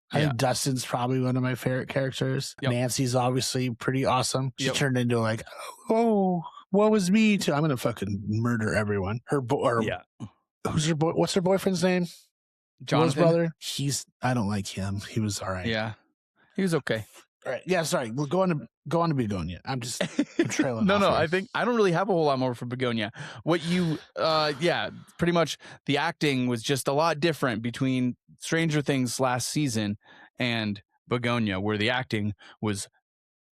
I think Dustin's probably one of my favorite characters. Yep. Nancy's obviously pretty awesome. She turned into like, oh, what was me too? I'm gonna fucking murder everyone. Her who's her boy? What's her boyfriend's name? Jonathan. Will's brother. I don't like him. He was all right. Yeah, he was okay. All right. Yeah, sorry. We'll go on to Begonia. I'm trailing. No, I think I don't really have a whole lot more for Begonia. What you pretty much the acting was just a lot different between Stranger Things last season and Begonia, where the acting was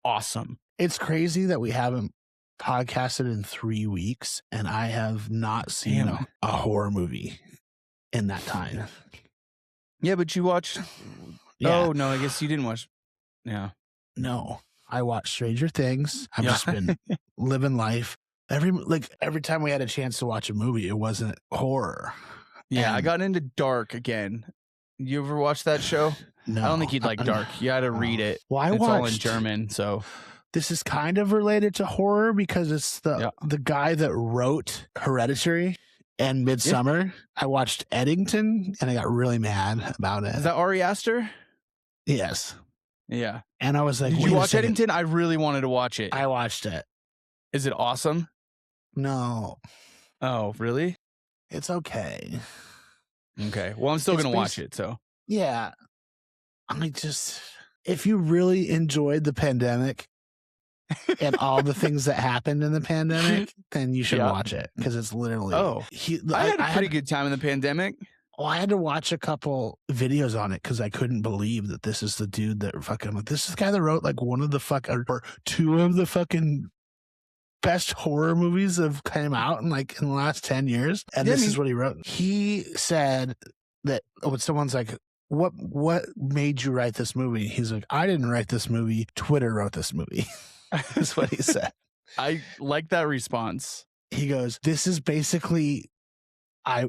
awesome. It's crazy that we haven't podcasted in 3 weeks and I have not seen a horror movie in that time. Yeah, but you watched Oh no, I guess you didn't watch. Yeah. No, I watched Stranger Things. I've just been living life. Every time we had a chance to watch a movie, it wasn't horror. Yeah, I got into Dark again. You ever watch that show? No. I don't think you'd like Dark. You had to read it. Well, it's all in German, so. This is kind of related to horror because it's the guy that wrote Hereditary and Midsommar. Yeah. I watched Eddington and I got really mad about it. Is that Ari Aster? Yes. Yeah. And I was like, did you watch Eddington? I really wanted to watch it. I watched it. Is it awesome? No. Oh, really? It's okay. Okay. Well, I'm still going to watch it, so. Yeah. If you really enjoyed the pandemic and all the things that happened in the pandemic, then you should watch it because it's literally. Oh, I had a pretty good time in the pandemic. Well, I had to watch a couple videos on it because I couldn't believe that this is the dude that fucking, this is the guy that wrote like one of the or 2 of the fucking best horror movies that have came out in the last 10 years. And this is what he wrote. He said that when someone's like, what made you write this movie? He's like, I didn't write this movie. Twitter wrote this movie. That's what he said. I like that response. He goes, this is basically,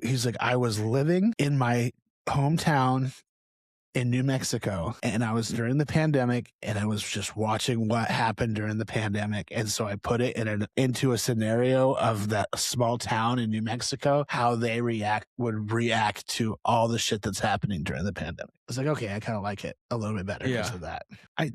he's like, I was living in my hometown in New Mexico, and I was during the pandemic, and I was just watching what happened during the pandemic. And so I put it into a scenario of that small town in New Mexico, how they would react to all the shit that's happening during the pandemic. I was like, okay, I kind of like it a little bit better because of that. I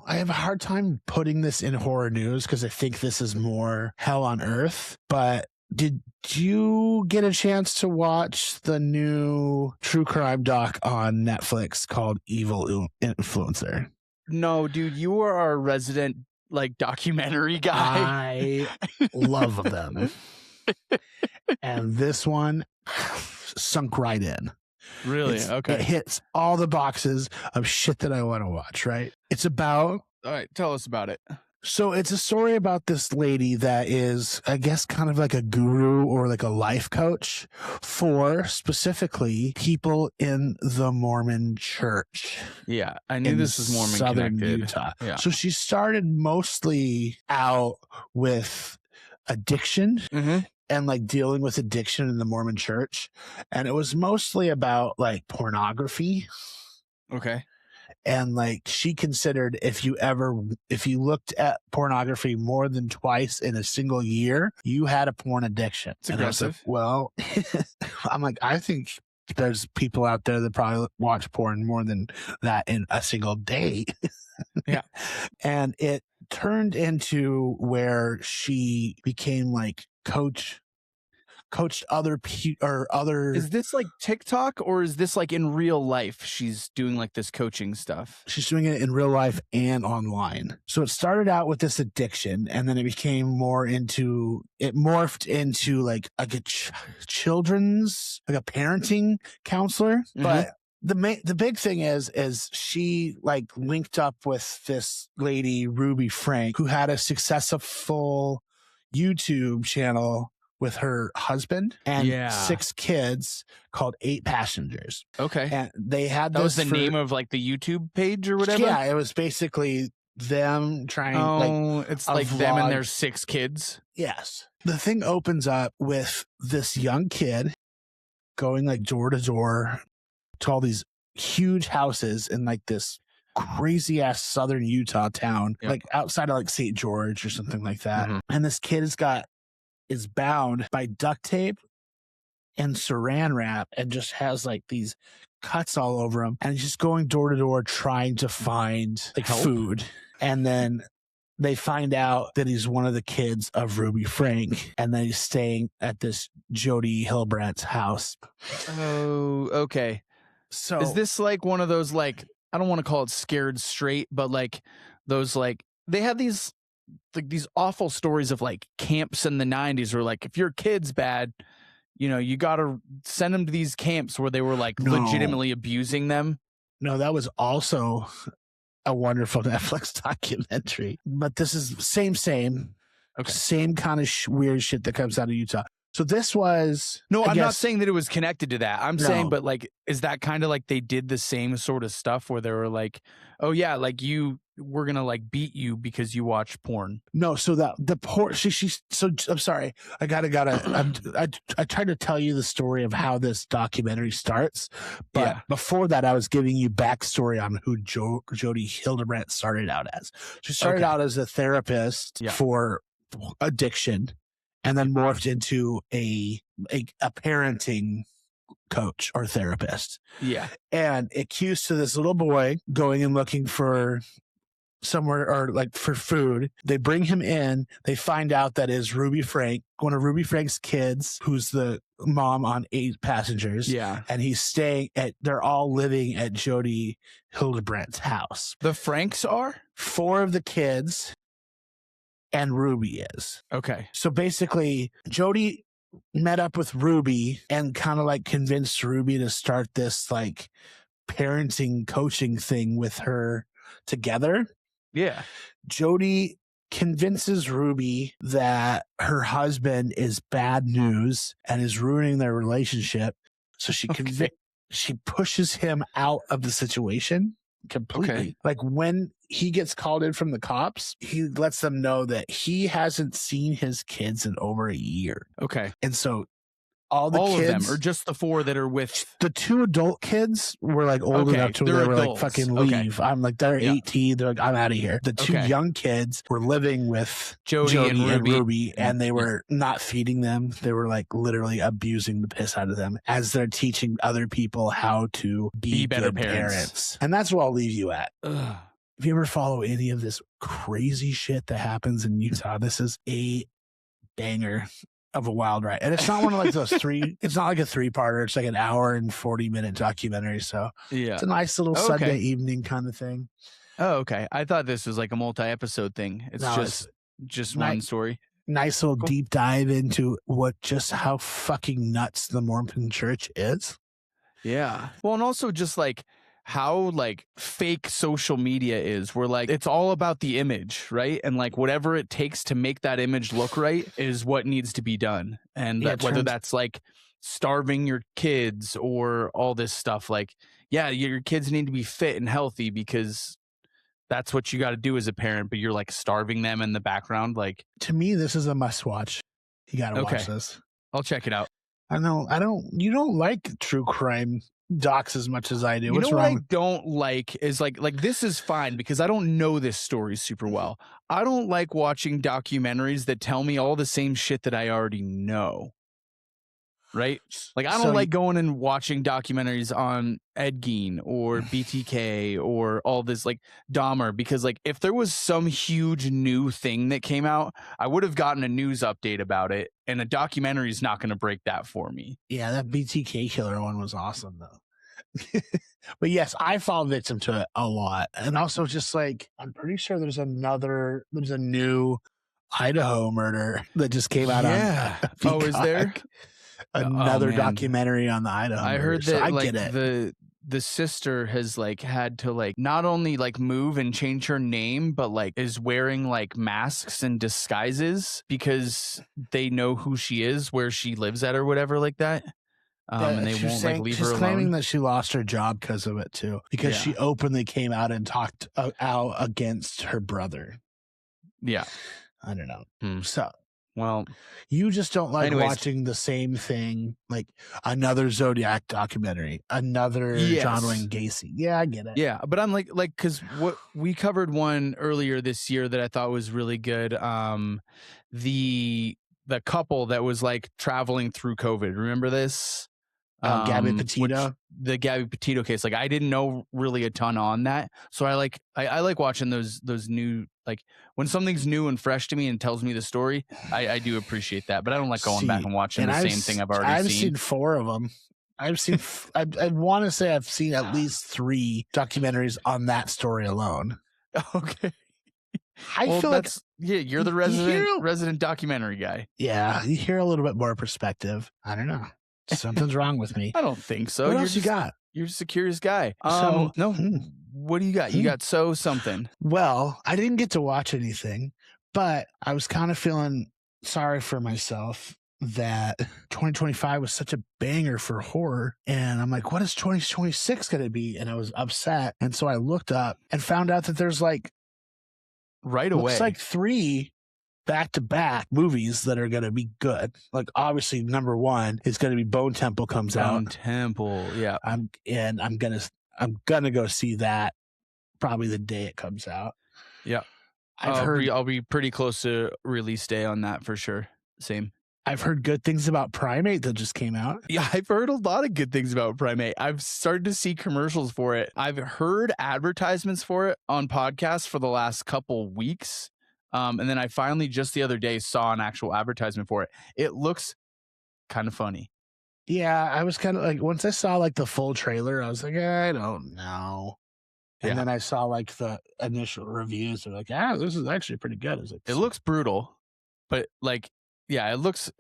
have a hard time putting this in horror news because I think this is more hell on earth, but did you get a chance to watch the new true crime doc on Netflix called Evil Influencer? No, dude, you are our resident like documentary guy. I love them. And this one sunk right in. Really? Okay. It hits all the boxes of shit that I want to watch, right? It's about... All right, tell us about it. So it's a story about this lady that is, I guess, kind of like a guru or like a life coach for specifically people in the Mormon church. Yeah, I knew this was Mormon Southern connected. Utah. Yeah. So she started mostly out with addiction and like dealing with addiction in the Mormon church. And it was mostly about like pornography. Okay. And like she considered if you looked at pornography more than twice in a single year, you had a porn addiction. It's aggressive. Well, I'm like, I think there's people out there that probably watch porn more than that in a single day. Yeah. And it turned into where she became like coached other Is this like TikTok or is this like in real life? She's doing like this coaching stuff. She's doing it in real life and online. So it started out with this addiction, and then it morphed into like a children's, like a parenting counselor. But the big thing is she like linked up with this lady, Ruby Frank, who had a successful YouTube channel with her husband and 6 kids called 8 Passengers. Okay. And they had that was the name of like the YouTube page or whatever? Yeah, it was basically them trying it's like vlog. Them and their 6 kids. Yes. The thing opens up with this young kid going like door to door to all these huge houses in like this crazy ass southern Utah town, like outside of like St. George or something like that. And this kid is bound by duct tape and saran wrap and just has like these cuts all over him, and he's just going door to door trying to find like food. And then they find out that he's one of the kids of Ruby Frank, and then he's staying at this Jody Hillebrandt's house. Oh, okay. So is this like one of those, like, I don't want to call it scared straight, but like those, like they have these like these awful stories of like camps in the 90s where like if your kid's bad, you know, you got to send them to these camps where they were like legitimately abusing them. No, that was also a wonderful Netflix documentary. But this is same kind of weird shit that comes out of Utah. So this was... No, I'm not saying that it was connected to that. I'm saying, but like, is that kind of like they did the same sort of stuff where they were like, oh yeah, like we're going to like beat you because you watch porn? No, so the porn... So I'm sorry. I tried to tell you the story of how this documentary starts. But before that, I was giving you backstory on who Jody Hildebrandt started out as. She started out as a therapist for addiction, and then morphed into a parenting coach or therapist. Yeah. And it cues to this little boy going and looking for somewhere or like for food. They bring him in. They find out that is Ruby Frank, one of Ruby Frank's kids, who's the mom on 8 Passengers. Yeah. And they're all living at Jody Hildebrandt's house. The Franks are? 4 of the kids. And Ruby is. Okay. So basically, Jody met up with Ruby and kind of like convinced Ruby to start this like parenting coaching thing with her together. Yeah. Jody convinces Ruby that her husband is bad news and is ruining their relationship. So she pushes him out of the situation completely. Okay. Like when he gets called in from the cops, he lets them know that he hasn't seen his kids in over a year. Okay. And so all kids, of them, or just the 4 that are with the 2 adult kids were like old enough to where they were adults. Like fucking leave. I'm like, they're 18. They're like, I'm out of here. The 2 young kids were living with Jody and Ruby, and they were not feeding them. They were like literally abusing the piss out of them as they're teaching other people how to be better parents. And that's where I'll leave you at. Ugh. If you ever follow any of this crazy shit that happens in Utah, this is a banger of a wild ride. And it's not one of like those 3, it's not like a 3-parter. It's like an hour and 40-minute documentary. So it's a nice little Sunday evening kind of thing. Oh, okay. I thought this was like a multi-episode thing. It's just one story. Nice little deep dive into how fucking nuts the Mormon church is. Yeah. Well, and also just like how like fake social media is, where like it's all about the image, right? And like whatever it takes to make that image look right is what needs to be done. And whether that's like starving your kids or all this stuff, like, yeah, your kids need to be fit and healthy because that's what you got to do as a parent, but you're like starving them in the background. Like, to me, this is a must watch. You got to watch this. I'll check it out. You don't like true crime docs as much as I do. What's wrong? What I don't like is like this is fine because I don't know this story super well. I don't like watching documentaries that tell me all the same shit that I already know. Right? Like I don't like going and watching documentaries on Ed Gein or BTK or all this like Dahmer, because like if there was some huge new thing that came out, I would have gotten a news update about it, and a documentary is not going to break that for me. Yeah, that BTK killer one was awesome though. But yes, I fall victim to it a lot. And also just like, I'm pretty sure there's a new Idaho murder that just came out on Peacock. Oh, is there? Another documentary on the Idaho. I heard that I like the sister has like had to like not only like move and change her name, but like is wearing like masks and disguises because they know who she is, where she lives at, or whatever like that. And they won't like leave her alone. She's claiming that she lost her job because of it too, because she openly came out and talked out against her brother. Yeah, I don't know. So. Well, you just don't like watching the same thing, like another Zodiac documentary, another John Wayne Gacy. Yeah, I get it. Yeah, but I'm like, because what we covered one earlier this year that I thought was really good. The couple that was like traveling through COVID. Remember this? Gabby Petito. The Gabby Petito case. Like I didn't know really a ton on that, so I like watching those new, like when something's new and fresh to me and tells me the story. I do appreciate that, but I don't like going back and watching the same thing I've already seen. I've seen 4 of them. I've seen. I want to say I've seen at least 3 documentaries on that story alone. Okay. I feel like you're the resident documentary guy. Yeah, you hear a little bit more perspective. I don't know. Something's wrong with me. I don't think so. What else you got? You're just a curious guy. No. What do you got? You got something. Well, I didn't get to watch anything, but I was kind of feeling sorry for myself that 2025 was such a banger for horror. And I'm like, what is 2026 going to be? And I was upset. And so I looked up and found out that there's like, right away, looks like 3 back-to-back movies that are going to be good. Like obviously number 1 is going to be Bone Temple comes out. Bone Temple, yeah. I'm gonna go see that probably the day it comes out. Yeah, I'll be pretty close to release day on that for sure. Same. I've heard good things about Primate that just came out. Yeah, I've heard a lot of good things about Primate. I've started to see commercials for it. I've heard advertisements for it on podcasts for the last couple weeks. And then I finally just the other day saw an actual advertisement for it. It looks kind of funny. Yeah, I was kind of like, once I saw like the full trailer, I was like, I don't know. And then I saw like the initial reviews. They're like, this is actually pretty good. It looks brutal, but like, yeah, it looks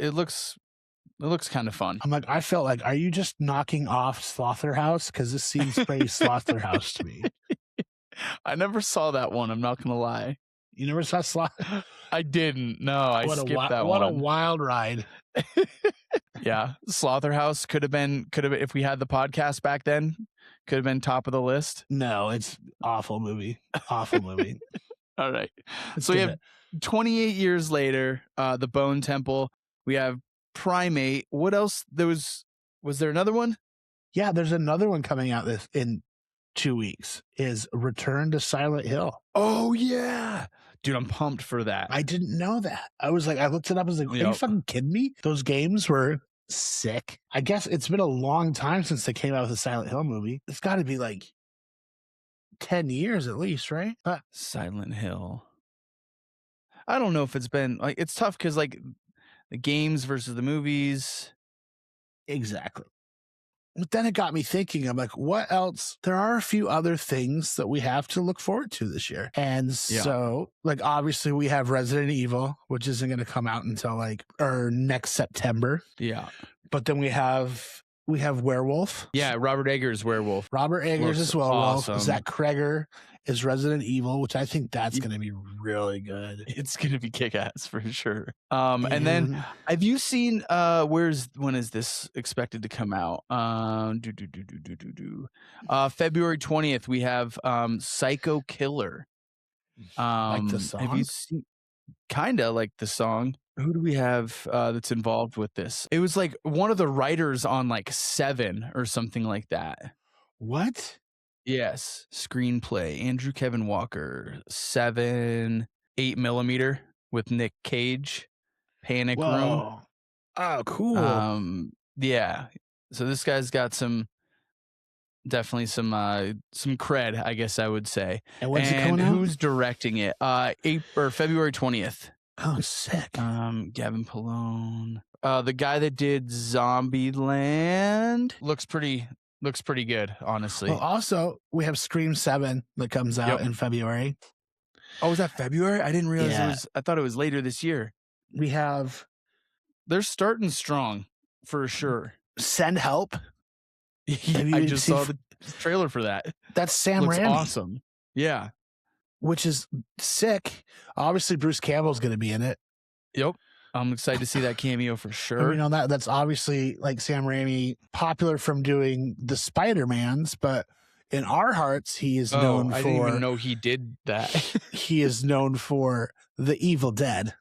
kind of fun. I'm like, I felt like, are you just knocking off Slaughterhouse? Because this seems pretty Slaughterhouse to me. I never saw that one. I'm not gonna lie. You never saw Slaughterhouse? I didn't. No, I skipped that one. What a wild ride. Yeah, Slaughterhouse could have been if we had the podcast back then, could have been top of the list. No, it's awful movie. Awful movie. All right. So we have 28 years later, the Bone Temple. We have Primate. What else? Was there another one? Yeah, there's another one coming out in 2 weeks. Is Return to Silent Hill. Oh yeah, dude, I'm pumped for that. I didn't know that. I was like, I looked it up. I was like, are you fucking kidding me? Those games were sick. I guess it's been a long time since they came out with a Silent Hill movie. It's got to be like 10 years at least, right? Silent Hill. I don't know if it's been like, it's tough because like the games versus the movies. Exactly. But then it got me thinking, I'm like, what else? There are a few other things that we have to look forward to this year. And so, like, obviously we have Resident Evil, which isn't going to come out until next September. Yeah. But then we have Werewolf. Yeah, Robert Eggers' Werewolf. Robert Eggers is Werewolf. Awesome. Zach Kreger is Resident Evil, which I think that's going to be really good. It's going to be kick-ass for sure. And then have you seen when is this expected to come out? February 20th we have Psycho Killer. Like the song? Have you seen kinda like the song? Who do we have that's involved with this? It was like one of the writers on like Seven or something like that. What? Yes. Screenplay. Andrew Kevin Walker. 7, 8mm with Nick Cage. Panic Room. Oh, cool. Yeah. So this guy's got definitely some cred, I guess I would say. And when's it coming out? Who's directing it? February 20th. Oh, sick. Gavin Pallone. The guy that did Zombieland looks pretty good, honestly. Well, also, we have Scream 7 that comes out in February. Oh, is that February? I didn't realize I thought it was later this year. They're starting strong for sure. Send Help. I just saw the trailer for that. That's Sam Raimi. Awesome. Yeah. Which is sick. Obviously, Bruce Campbell's going to be in it. Yep. I'm excited to see that cameo for sure. I mean, that's obviously like Sam Raimi, popular from doing the Spider-Mans, but in our hearts, he is known for... I didn't even know he did that. He is known for The Evil Dead.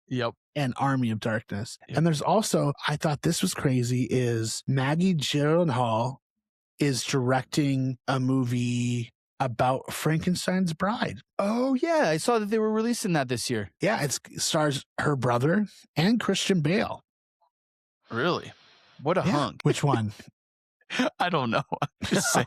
Yep. And Army of Darkness. Yep. And there's also, I thought this was crazy, is Maggie Gyllenhaal is directing a movie about Frankenstein's Bride. Oh, yeah. I saw that they were releasing that this year. Yeah, it stars her brother and Christian Bale. Really? What a hunk. Which one? I don't know. I'm just saying.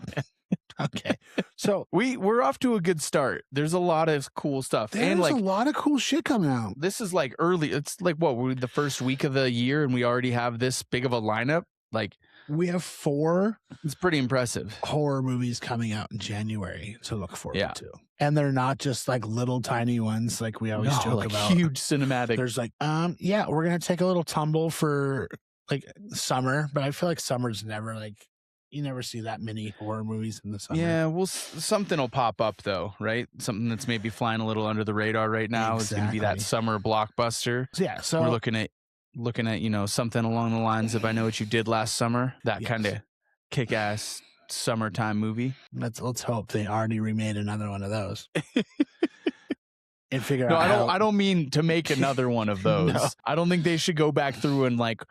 Okay. So we're off to a good start. There's a lot of cool stuff. There's a lot of cool shit coming out. This is like early. It's like we're the first week of the year and we already have this big of a lineup. Like we have 4. It's pretty impressive. Horror movies coming out in January to look forward to. And they're not just like little tiny ones like we always joke about. Huge cinematic. There's like, we're going to take a little tumble for like summer, but I feel like summer's never like, you never see that many horror movies in the summer. Yeah, well, something will pop up though, right? Something that's maybe flying a little under the radar right now is going to be that summer blockbuster. Yeah, so we're looking at something along the lines of I Know What You Did Last Summer, that kind of kick-ass summertime movie. Let's hope they already remade another one of those. And figure out. I don't mean to make another one of those. No. I don't think they should go back through and like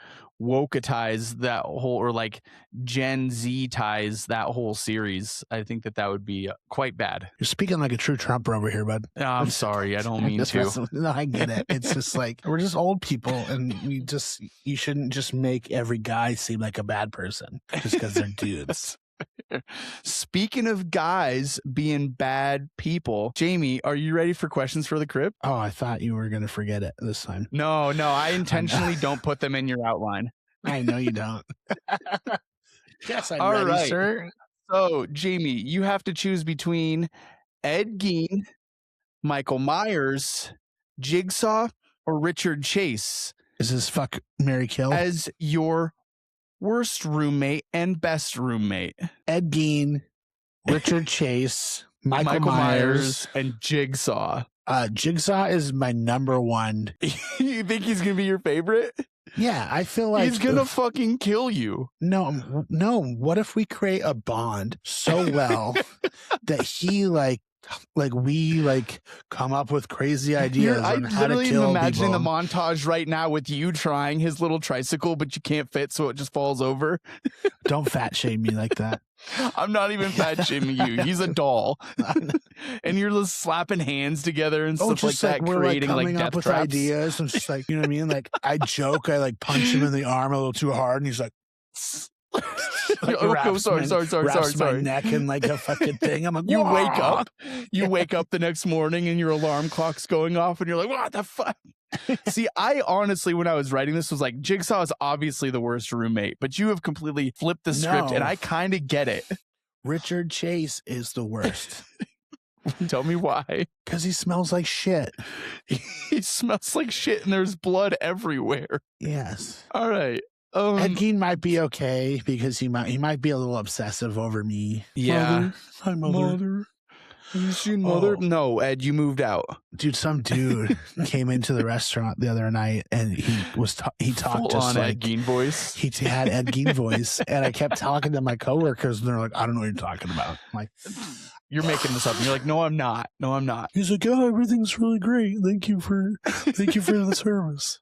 woke-atize that whole, or like Gen Z-tize that whole series. I think that would be quite bad. You're speaking like a true Trumper over here, bud. I'm sorry. I don't mean to. No, I get it. It's just like, we're just old people and you shouldn't just make every guy seem like a bad person just because they're dudes. Speaking of guys being bad people, Jamie, are you ready for questions for the Crypt? Oh, I thought you were going to forget it this time. No, I intentionally don't put them in your outline. I know you don't. Yes, I'm ready, right, sir. So, Jamie, you have to choose between Ed Gein, Michael Myers, Jigsaw, or Richard Chase. Is this fuck, marry, kill? As your worst roommate and best roommate. Ed Gein, Richard Chase, Michael Myers, and Jigsaw. Jigsaw is my number one. You think he's gonna be your favorite? Yeah, I feel like he's gonna fucking kill you. No. What if we create a bond so well that he like Like we come up with crazy ideas on how to kill people. I'm imagining the montage right now with you trying his little tricycle, but you can't fit, so it just falls over. Don't fat shame me like that. I'm not even fat shaming you. He's a doll, and you're just slapping hands together and stuff like that, we're creating coming death up with traps. ideas. And just you know what I mean? Like I joke, I punch him in the arm a little too hard, and he's like. Sorry. My neck and a fucking thing. I'm like, you wake up the next morning and your alarm clock's going off, and you're like, what the fuck? See, I honestly, when I was writing this, was like, Jigsaw is obviously the worst roommate, but you have completely flipped the script, and I kind of get it. Richard Chase is the worst. Tell me why. Because he smells like shit. He smells like shit, and there's blood everywhere. Yes. All right. Ed Gein might be okay because he might be a little obsessive over me. Yeah. Mother. Hi, Mother. Have you seen Mother? No, Ed, you moved out. Dude, some dude came into the restaurant the other night and he talked just like Ed Gein voice. He had Ed Gein voice, and I kept talking to my coworkers, and they're like, "I don't know what you're talking about." I'm like, you're making this up. And you're like, "No, I'm not. No, I'm not." He's like, "Oh, everything's really great. Thank you for the service."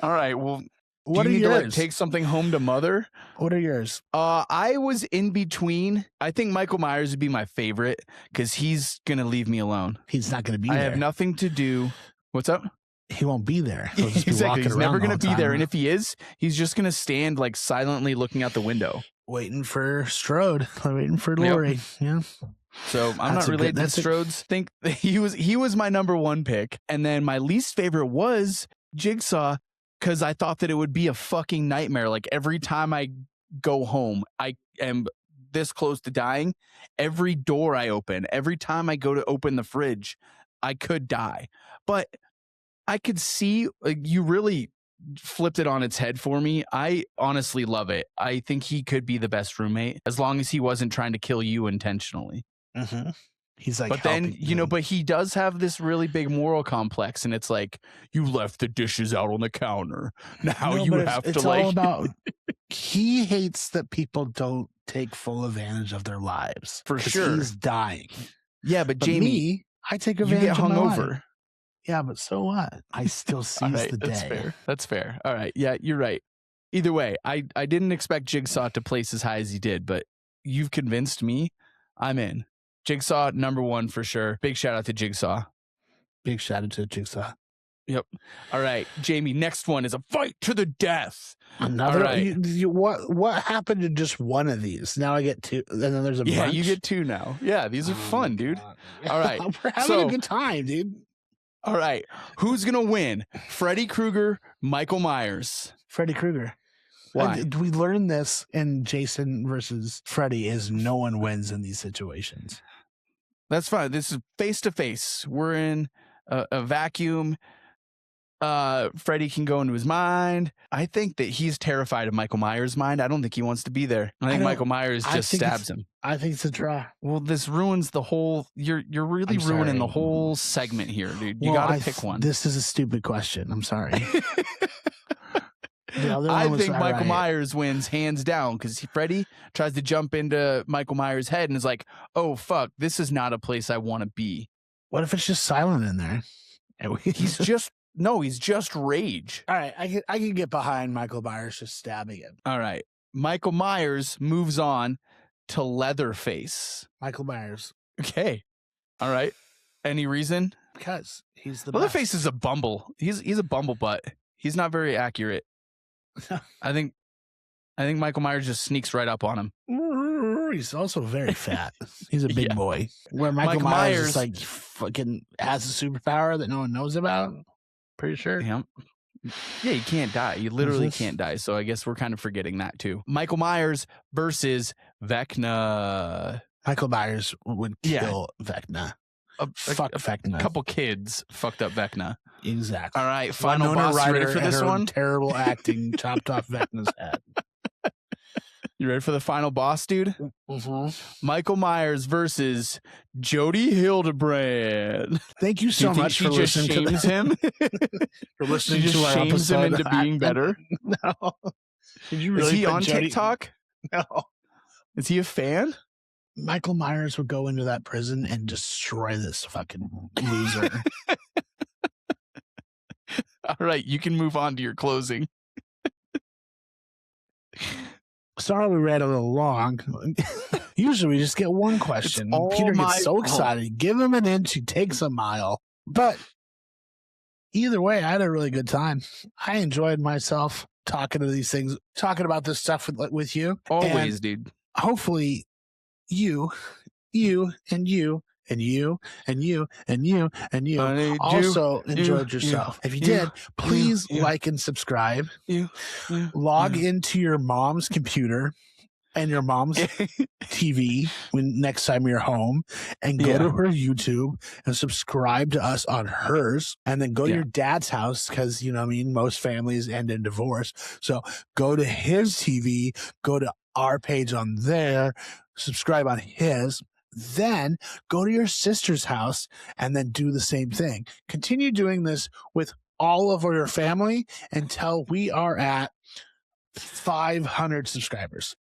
All right. Well, what are you need yours? to take something home to Mother? What are yours? I was in between. I think Michael Myers would be my favorite because he's gonna leave me alone. He's not gonna be there. I have nothing to do. What's up? He won't be there. He'll just be exactly. He's never gonna be there, and if he is, he's just gonna stand silently looking out the window, waiting for Strode, waiting for Lori. Yep. Yeah. So I'm not related to Strode's. Think he was my number one pick, and then my least favorite was Jigsaw. Because I thought that it would be a fucking nightmare. Like every time I go home, I am this close to dying. Every door I open, every time I go to open the fridge, I could die. But I could see you really flipped it on its head for me. I honestly love it. I think he could be the best roommate as long as he wasn't trying to kill you intentionally. Mm-hmm. He's like, but then, but he does have this really big moral complex, and it's like, you left the dishes out on the counter. Now you have to it's all about, he hates that people don't take full advantage of their lives. For sure. He's dying. Yeah, but Jamie, me, I take advantage of my life. Yeah, but so what? I still seize the day. That's fair. All right. Yeah, you're right. Either way, I didn't expect Jigsaw to place as high as he did, but you've convinced me. I'm in. Jigsaw, number one for sure. Big shout out to Jigsaw. Big shout out to Jigsaw. Yep. All right, Jamie, next one is a fight to the death. Another. All right. What happened to just one of these? Now I get two, and then there's a bunch? Yeah, you get two now. Yeah, these are fun, dude. All right. We're having a good time, dude. All right. Who's going to win? Freddy Krueger, Michael Myers. Freddy Krueger. Why? We learned this in Jason versus Freddy is no one wins in these situations. That's fine. This is face to face. We're in a vacuum. Freddy can go into his mind. I think that he's terrified of Michael Myers' mind. I don't think he wants to be there. I think Michael Myers just stabs him. I think it's a draw. Well, this ruins the whole. You're really ruining the whole segment here, dude. You got to pick one. This is a stupid question. I'm sorry. I think Michael Myers wins hands down because Freddy tries to jump into Michael Myers' head and is like, "Oh fuck, this is not a place I want to be." What if it's just silent in there? He's just rage. All right, I can get behind Michael Myers just stabbing him. All right, Michael Myers moves on to Leatherface. Michael Myers. Okay. All right. Any reason? Because he's the Leatherface is a bumble. He's a bumblebutt. He's not very accurate. I think Michael Myers just sneaks right up on him. He's also very fat. He's a big boy. Where Michael Myers is like fucking has a superpower that no one knows about. Pretty sure. Yeah, you can't die. You literally can't die. So I guess we're kind of forgetting that too. Michael Myers versus Vecna. Michael Myers would kill Vecna. Fuck Vecna. A couple kids fucked up Vecna. Exactly. All right, final boss. You ready for this one? Terrible acting chopped off Vecna's head. You ready for the final boss, dude? Mm-hmm. Michael Myers versus Jody Hildebrand. Thank you so much for listening to him. For listening to our episode. Shames him into being better. No. Did you really? Is he on TikTok? No. Is he a fan? Michael Myers would go into that prison and destroy this fucking loser. All right, you can move on to your closing. Sorry we ran a little long. Usually we just get one question. Peter gets so excited. Give him an inch, he takes a mile. But either way, I had a really good time. I enjoyed myself talking to these things, talking about this stuff with you. Always, dude. Hopefully you and you and you and you and you and you also enjoyed yourself. If you did, please like and subscribe. Log into your mom's computer and your mom's TV when next time you're home, and go to her YouTube and subscribe to us on hers, and then go to your dad's house, because you know what I mean, most families end in divorce. So go to his TV, go to our page on there, subscribe on his, then go to your sister's house and then do the same thing. Continue doing this with all of your family until we are at 500 subscribers.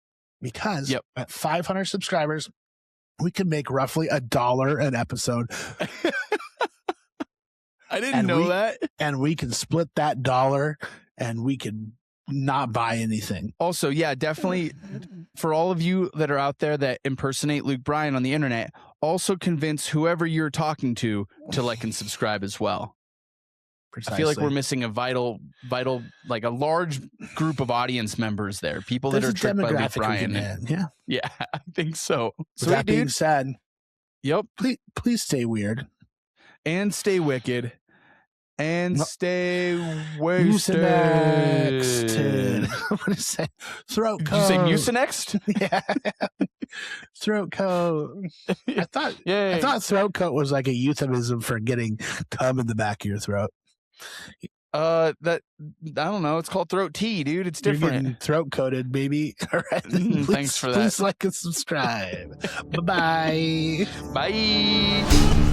Because at 500 subscribers, we can make roughly $1 an episode. I didn't know that. And we can split that dollar, and we can not buy anything. Also, yeah, definitely for all of you that are out there that impersonate Luke Bryan on the internet, also convince whoever you're talking to like and subscribe as well. Precisely. I feel like we're missing a vital, like a large group of audience members there. People that are tricked by Luke Bryan. Yeah, I think so. With that being said, please stay weird. And stay wicked. And stay wasted. Mucinex. What is that? Throat coat. Did you say Mucinex? Yeah. Throat coat. I thought throat coat was like a euphemism for getting cum in the back of your throat. I don't know. It's called throat tea, dude. It's different. You're getting throat coated, baby. All right. Thanks for that. Please like and subscribe. Bye-bye. Bye.